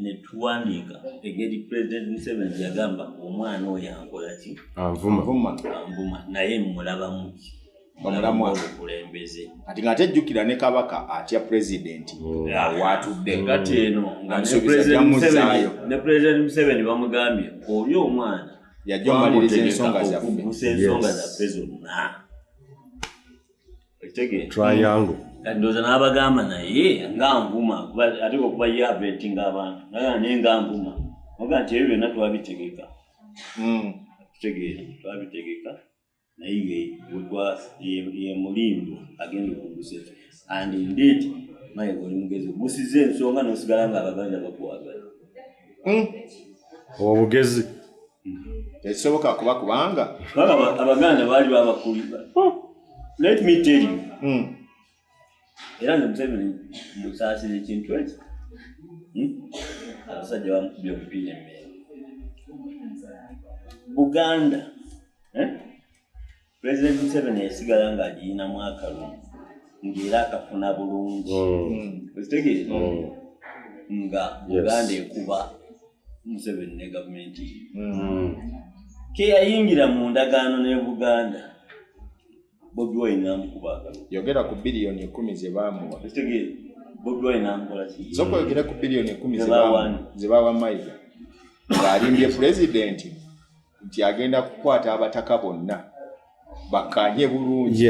ne tuwandiika engeri President Museveni yagamba omwana oyo ankola ki anvuma naye mmulabamu omulamu okulembeze ati nga tejjukira ne Kabaka atya president waatudde ngati eno nga ne President Museveni bamugambye oli omwana yajja omaliriza ensonga zaffe zonna triangle ndoza n'abagamba naye nga nvuma ate okuba yabetinga abantu naye nga nvuma oga nti ebyo byonna twabitegeka twabitegeka naye ye mulimbo agenda okugusa and indeed Mayiga oli mugezi gusize ensonga n'osigala nga Abaganda bakwagala obugezi tekisoboka kuba kubanga Abaganda baali babakulu let me tell you era nga Museveni musaasira ekintu ekyo abasajja bamukubye omupiira emmere Buganda President Museveni yasigala ng'agiyinamu akalungu ng'era akafuna bulungi okitegeera nga Buganda ekuba Museveni ne gavumenti ke yayingira mu ndagaano ne Buganda BobiWine amukuba akalungu yogera ku biliyoni 10 ze baamuwa okitegeera BobiWine amukola ki zoko yogera ku biliyoni 10 ze baawa Mayiga ng'alimbye president nti agenda kukwata abataka bonna bakanye bulungi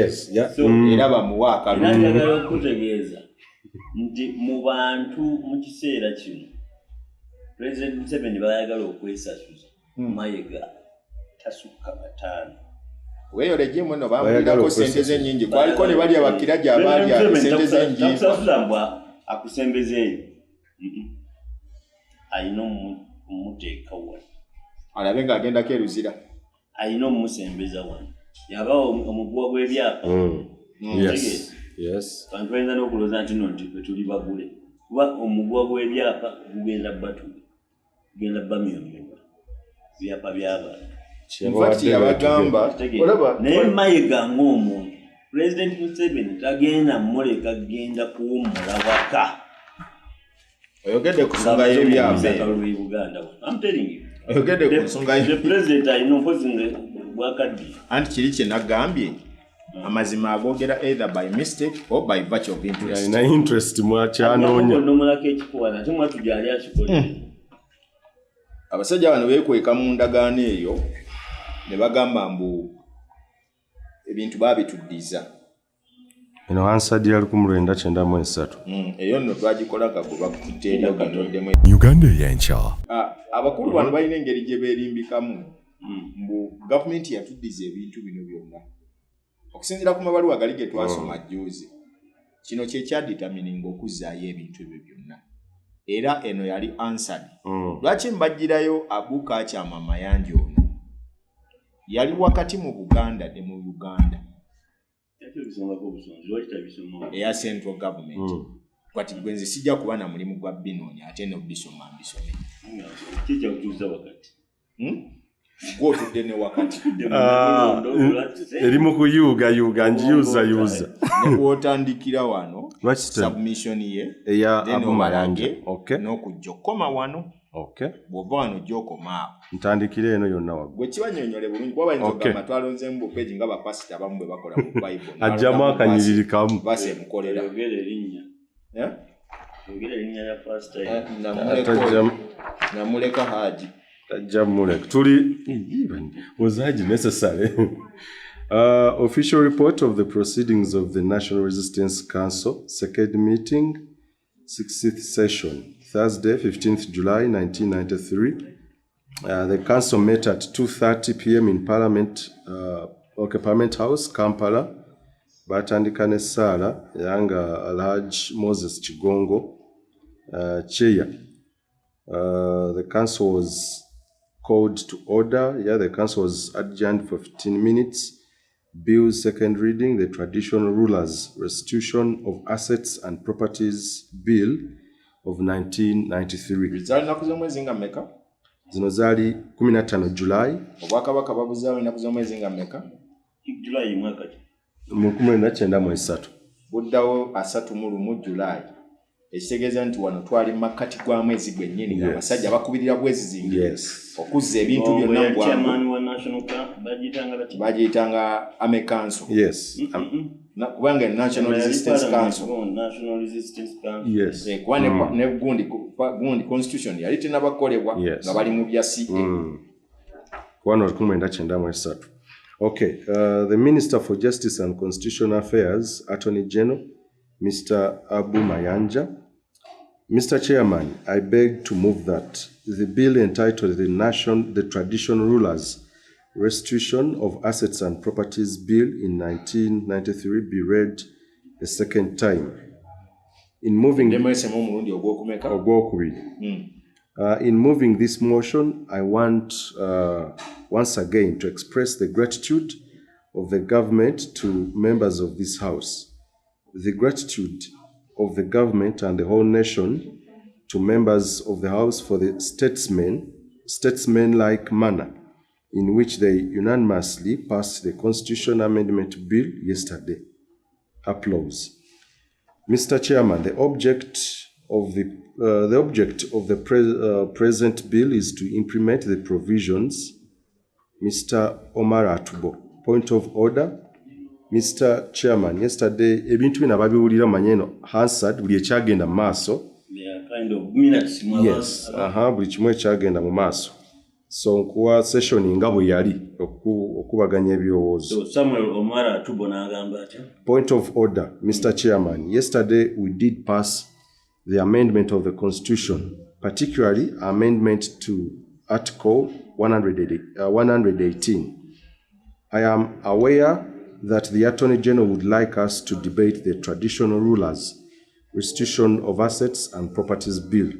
era bamuwa akalungu njagala okutegeeza nti mu bantu mu kiseera kino President Museveni bayagala okwesasuza Mayiga tasukka bataano weeyolejjemu no bamulirako sente ze nnyingi kwaliko ne bali abakiraja abaali sente ze nnyingi takusasula akusembezeeyo ayina omuteeka wano alabe ng'agendako eruzira ayina omusembeza wano yabawo omuguwa gw'ebyapa bantu balina n'okulooza nti no nti tuli bagule kuba omuguwa gw'ebyapa gugenda bbatula gugenda bamyomyoba byapa by'abantu infacti yabagamba naye Mayiga ng'omuntu President Museveni tagenda muleka genda kuwummula waka oyogedde ku nsonga y'ebyapa I'm telling you oyogedde ku nsonga the president ayina mpozi bwakaddi anti kiri kye nagambye amazima agogera either by mistake or by virtue of interest ayina interest mwakyanoonya nomulako ekikuwa nate mwatu gyali akikolere abasajja bano beekweka mu ndagaano eyo ne bagamba mbu ebintu baabituddiza eno ansadi yali ku 1993 eyo nno twagikolaga gwe bakutte eri oganoddemu Uganda Eyenkya. abakulu bano balina engeri gye beerimbikamu mbu gavumenti yatuddiza ebintu bino byonna okusinziira ku mabaluwa gali ge twasoma jjuuzi kino kye kyaditamininga okuzzaayo ebintu ebyo byonna era eno yali ansadi lwaki mbagirayo Abukaakyama Mayanja ono yali wakati mu Buganda ne mu Uganda eya central government kwati gwenzi sijja kuba na mulimu gwa binoonya ate no bisoma mbisome kijja kutuuza wakati gwotudde ne wakati eri mu kuyuuga njiuza nekwotandikira wano submission ye eya Abumayanja n'okujja okukoma wano bw'ova wano ojja okomaawo ntandikira eno yonna waggwe gwe kibanyonyole bulungi kuba bayinza okugamba twalonzemu bupeegi nga bapasita abamu bwe bakola mu Bible ajjamu akanyiriri kamu base emukolera namuleka Haji was Haji necessary? Official report of the proceedings of the National Resistance Council, second meeting, 60th session, Thursday, 15th July, 1993. The council met at 2:30 p.m. in Parliament House, Kampala. Batandika ne Sala, Yanga Alhaji Moses Chigongo, chair. The council was called to order. The council was adjourned for 15 minutes. Bills second reading, the Traditional Rulers Restitution of Assets and Properties Bill of 1993. Zino zaali 15 July. Obwakabaka babuzaawo ennaku z'omwezi nga mmeka? July mwaka ki? Mu 1993. Buddawo 31 July. Ekitegeeza nti wano twali mu makkati gwa mwezi gwennyini ng'abasajja bakubirira bwezi zingi okuzza ebintu byonna mu bwangu bagiyitanga Ame Council kubanga National Resistance Council kuba ne gundi constitution yali tenabakolebwa nga bali mu bya CA. Wano 1993. Okay, the Minister for Justice and Constitutional Affairs, Attorney General, Mr. Abu Mayanja. Mr. Chairman, I beg to move that the bill entitled the Traditional Rulers Restitution of Assets and Properties Bill in 1993 be read a second time. In moving this motion, I want once again to express the gratitude of the government to members of this House. The gratitude of the government and the whole nation to members of the House for the statesman-like manner in which they unanimously passed the Constitution Amendment Bill yesterday. Applause. Mr. Chairman, the object of the present bill is to implement the provisions. Mr. Omar Atubo, point of order. Mr. Chairman, yesterday, ebintu bino ababiwulira manyeno Hansard buli ekyagenda mu maaso. Kind of minutes. Yes, buli kimu ekyagenda mu maaso. So nkuwa session nga bwe yali okubaganya ebyowoozo. So Samuel Omar Atubo n'agamba atya? Point of order, Mr. Chairman. Yesterday we did pass the amendment of the Constitution, particularly amendment to Article 118. I am aware that the Attorney General would like us to debate the traditional rulers, restitution of assets and properties bill,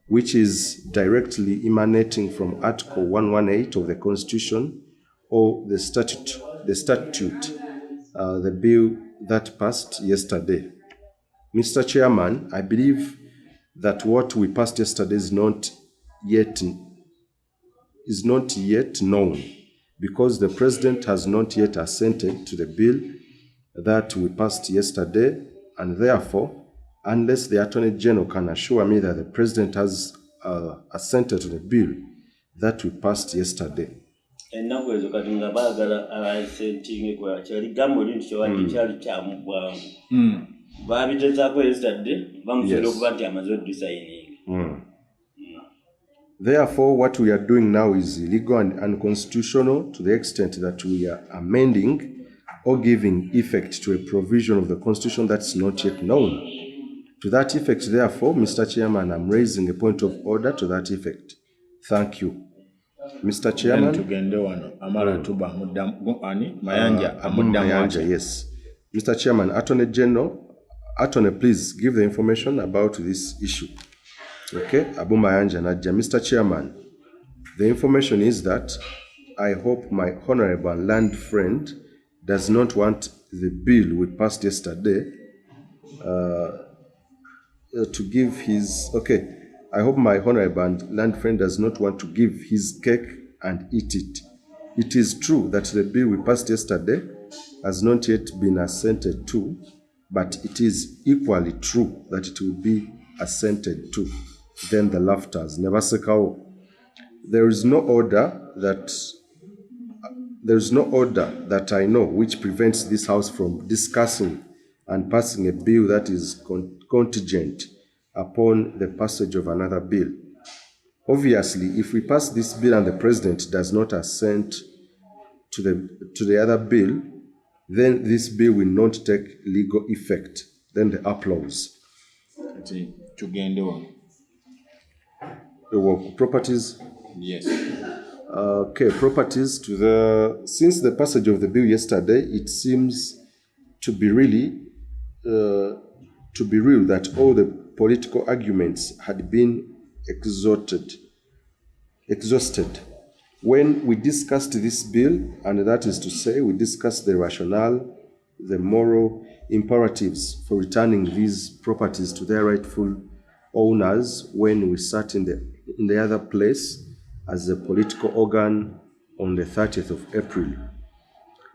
which is directly emanating from Article 118 of the Constitution or the statute, the bill that passed yesterday. Mr. Chairman, I believe that what we passed yesterday is not yet known, because the President has not yet assented to the bill that we passed yesterday, and therefore, unless the Attorney General can assure me that the President has assented to the bill that we passed yesterday. Ennaku ezo kati nga baagala assentinge kwa kyali gambo lintu kyewali kyali kya mu bwangu. Baabitezaako yesterday bamusobola okuba nti amaze odusayininga. Therefore, what we are doing now is illegal and unconstitutional to the extent that we are amending or giving effect to a provision of the Constitution that's not yet known. To that effect, therefore, Mr. Chairman, I'm raising a point of order to that effect. Thank you. Mr. Chairman. Mayanja, yes. Mr. Chairman, Attorney General, Attorney, please give the information about this issue. Okay, Abu Mayanja Nadja. Mr. Chairman, the information is that I hope my honorable land friend does not want the bill we passed yesterday to give his, I hope my honorable land friend does not want to give his cake and eat it. It is true that the bill we passed yesterday has not yet been assented to, but it is equally true that it will be assented to. Then the laughters never sekao. There is no order that I know which prevents this House from discussing and passing a bill that is contingent upon the passage of another bill. Obviously, if we pass this bill and the President does not assent to the other bill, then this bill will not take legal effect. Then the applause. Properties? Yes. Okay, properties since the passage of the bill yesterday, it seems to be real that all the political arguments had been exhausted. When we discussed this bill, and that is to say, we discussed the rationale, the moral imperatives for returning these properties to their rightful owners when we sat in the other place as a political organ on the 30th of April.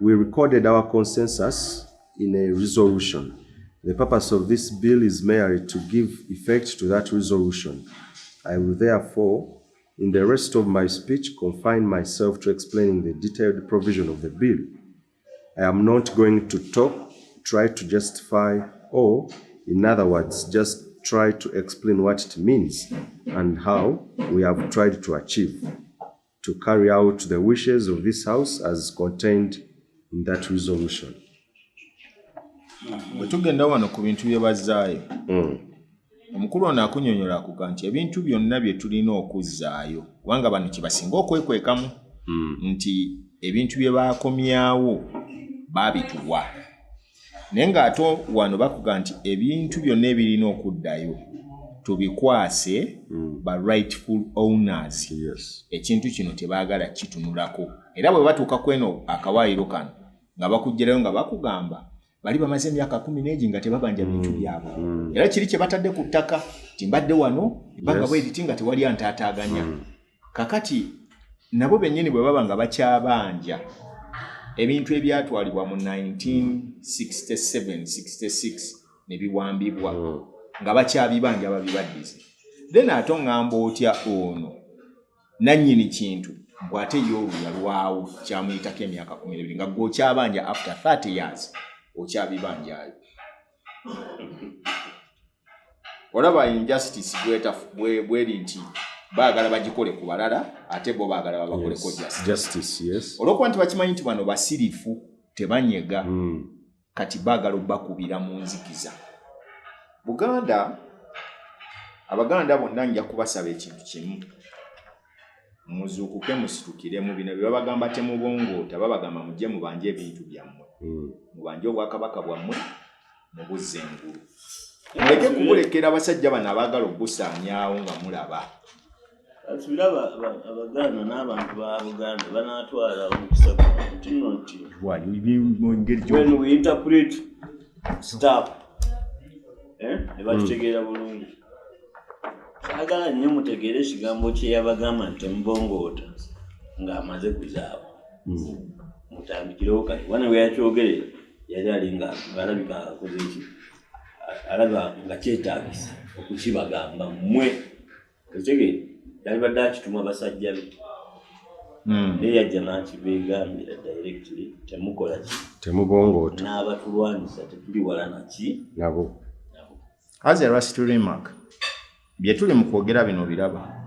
We recorded our consensus in a resolution. The purpose of this bill is merely to give effect to that resolution. I will therefore, in the rest of my speech, confine myself to explaining the detailed provision of the bill. I am not going to try to justify, or, in other words, just try to explain what it means and how we have tried to achieve, to carry out the wishes of this House as contained in that resolution. Bwetugenda wano ku bintu bye bazzaayo. Omukulu ono akunnyonnyola akuga nti ebintu byonna bye tulina okuzzaayo kubanga bano kibasinga okwekwekamu nti ebintu bye baakomyawo baabituwa. Naye ng'ate wano bakuga nti ebintu byonna ebirina okuddayo tubikwase ba rightful owners. Yes. Ekintu kino tebaagala kitunulako. Era bwe batuuka kweno akawaayiro kano nga bakuggirayo nga bakugamba bali bamaze emyaka 10 nga tebabanja bintu byabwe era kiri kye batadde ku ttaka timbadde wano banga bwe editinga tewali antaataaganya kakati nabo bennyini bwe baba nga bakyabanja ebintu ebyatwalibwa mu 1967-66 ne biwambibwa nga bakyabibanja babibaddize then ate ngamba otya ono nannyini kintu bw'ate y'oluya lwawo kyamuyitako emyaka 12 nga gw'okyabanja after 30 years okyabibanjayo olaba injustice bweri nti baagala bagikole ku balala ate bo baagala babakoleko justice. Yes. Olwokuba nti bakimanyi nti bano basirifu tebanyega kati baagala obbakubira mu nzikiza. Buganda Abaganda bonna nja kubasaba ekintu kimu. Muzuukuke musitukire mu bino bye babagamba temubongoota babagamba mujje mubanje ebintu byammwe. Mubanje obwakabaka bwammwe mubuzze engulu. Muleke kubulekera abasajja bano abaagala okubusaanyaawo nga mulaba. Asubira Abaganda n'abantu ba Buganda banaatwala omukisa kutino nti when we interpret stuff ebakitegeera bulungi. Agala nnyo mutegeere ekigambo kye yabagamba nti mubongoota ng'amaze kuzaaba. Mutambikirewo kati wana we yakyogerera yali alinga alabika akoze eki alaba nga kyetaagisa okukibagamba mmwe ekitegeere yali badde akituma basajja be naye yajja n'akibeegambira directly temukola ki temubongoota n'abatulwanyisa tetuli wala naki nabo. As a last remark, bye tuli mu kwogera bino biraba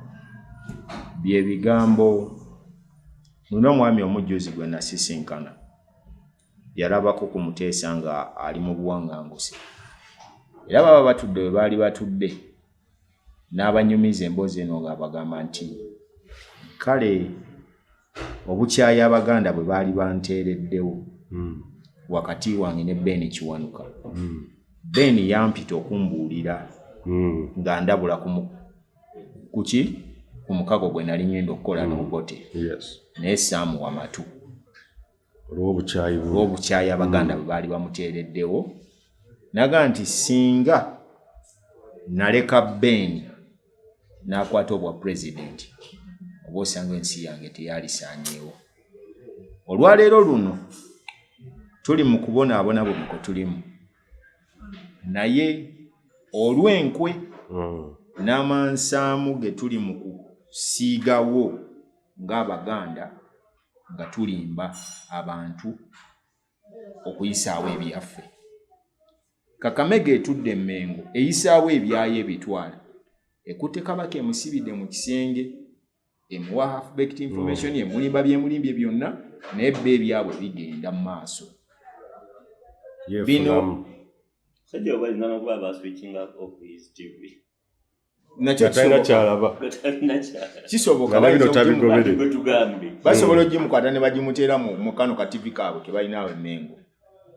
bye bigambo muno mwami omujjuzi gwe nasisinkana yalabako ku Muteesa nga ali mu buwanganguse era baba batudde we baali batudde n'abanyumiza emboozi eno nga bagamba nti kale obukyayi Abaganda bwe baali banteereddewo wakati wange ne Ben Kiwanuka Ben yampita okumbuulira nga ndabula kuki ku mukago gwe nali ngenda okukola n'obote naye saamuwa matu olw'obukyayi Abaganda bwe baali bamuteereddewo naga nti singa naleka Ben n'akwata obwa president oba osanga ensi yange teyalisaanyeewo. Olwaleero luno tuli mu kubonaabona bubiko tulimu naye olw'enkwe n'amansaamu ge tuli mu kusiigawo ng'Abaganda nga tulimba abantu okuyisaawo ebyaffe. Kakamega etudde Mmengo eyisaawo ebyayo ebitwala ekutte Kabaka emusibidde mu kisenge emuwa half-baked information emulimba byemulimbye byonna nebba ebyabwe bigenda mu maaso. Bino sajja oba alina n'okuba ba-switching off his TV. Nakyo kisoboka basobola ogimukwata ne bagimuteera mu kano ka TV kaabwe ke balinawo Mmengo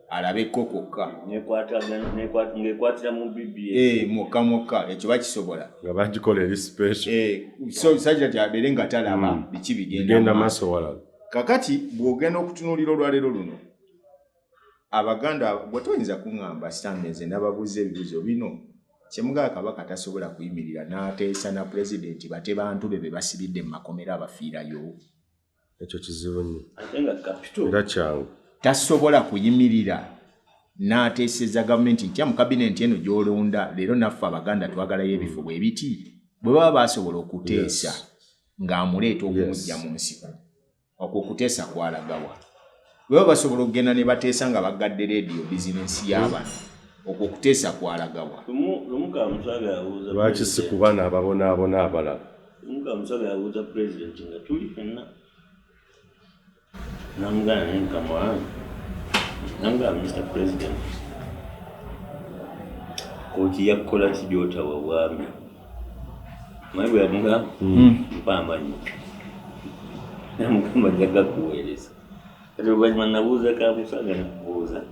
alabe kokokka ng'ekwatira mu BBS mwokka ekyo bakisobola nga bagikola eri special so sajja tyabere nga talaba biki bigenda maaso wala. Kakati bw'ogenda okutunuulira olwaleero luno Abaganda bwe toyinza kuŋŋamba sitambe nze nababuuza ebibuuzo bino kyemugaa Kabaka tasobola kuyimirira n'ateesa na pulezidenti bate bantu be basibidde mu makomera abafiirayo. Ekyo kizibu nnyo ate nga capital era kyangu tasobola kuyimirira n'ateeseza gavumenti ntya mu kabinenti eno gy'olonda leero naffe Abaganda twagalayo ebifo bwe biti bwe baba basobola okuteesa ng'amuleeta okumujja mu nsiko okwo okuteesa kwalagawa bwe baba basobola okugenda ne bateesa nga bagadde leediyo bizinensi y'abantu okwo okuteesa kwalagawa. lwaki si kubaana ababonaabona abalala. Omukamusaga yabuuza pulezidenti nga tuli fenna namugana naye mukama wange namugana Mr. President kooti yakukola ki gy'otawa bwami mayi bwe yamugamba mpa amanyi namugamba jaga kuweereza kati oluvannyuma nabuuza kamusaga nakubuuza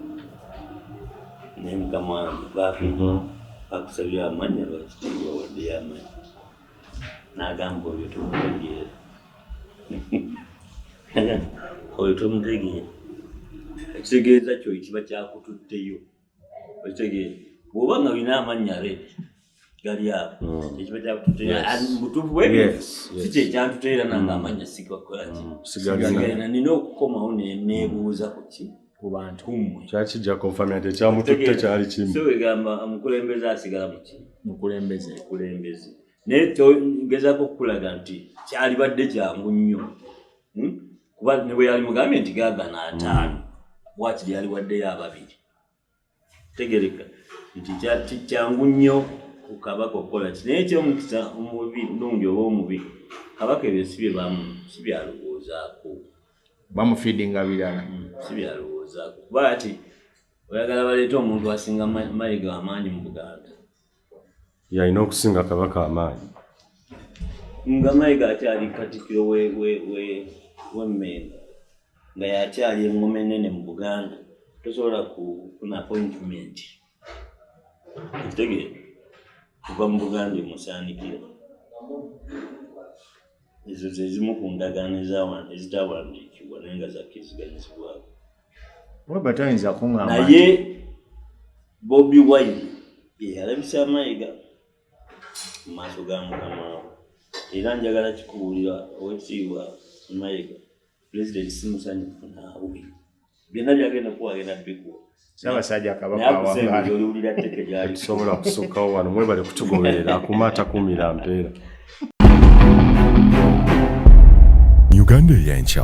naye mukama wange bakusabye amanyi lwakitiibwa waddeyo amanyi n'agamba obyo tomutegeera oyo tomutegeera ekitegeeza kyo ekiba kyakututteyo ekitegeeza bw'oba nga olina amannya reedi gali awo ekiba kyakututteyo mutuufu bwebyo si kye kyantuteera nange amanya sigakolaki sigalina nina okukomawo neebuuza ku ki ku bantu mmwe kyakijja konfamya tekyamututte kyali kimu so wegamba omukulembeze asigala muki mukulembeze naye ngezako okukulaga nti kyalibadde kyangu nnyo kuba ne bwe yali mugambye nti gaagana 5 bwaki lyaliwaddeyo 2 tegereka nti kyangu nnyo ku Kabaka okukola ki naye ekyomukisa omubi nungi oba omubi Kabaka ebyo si byalowoozaako bamufeedinga birala si byalowoozaako kuba ati oyagala baleete omuntu asinga Mayiga amaanyi mu Buganda yalina okusinga Kabaka amaanyi nga Mayiga akyali Katikkiro w'Emmengo nga yakyali engoma ennene mu Buganda tosobola kufuna appointment ekitegeeza kuva mu Buganda emusaanikira ezo ze zimu ku ndagaano ezitawandiikibwa naye nga zakkiriziganyizibwako waba tayinza kuŋŋamba naye BobiWine ye yalabisa Mayiga mu maaso ga mukama we era njagala kikubuulira owekitiibwa Mayiga pulezidenti simusanyufu naawe byonna byagenda kuwagenda bikuwa Ssaabasajja Kabaka awangaala oliwulira tteke gyali tusobola kusukkawo wano mwebale kutugoberera akuma atakuumira mpeera UgandaEyenkya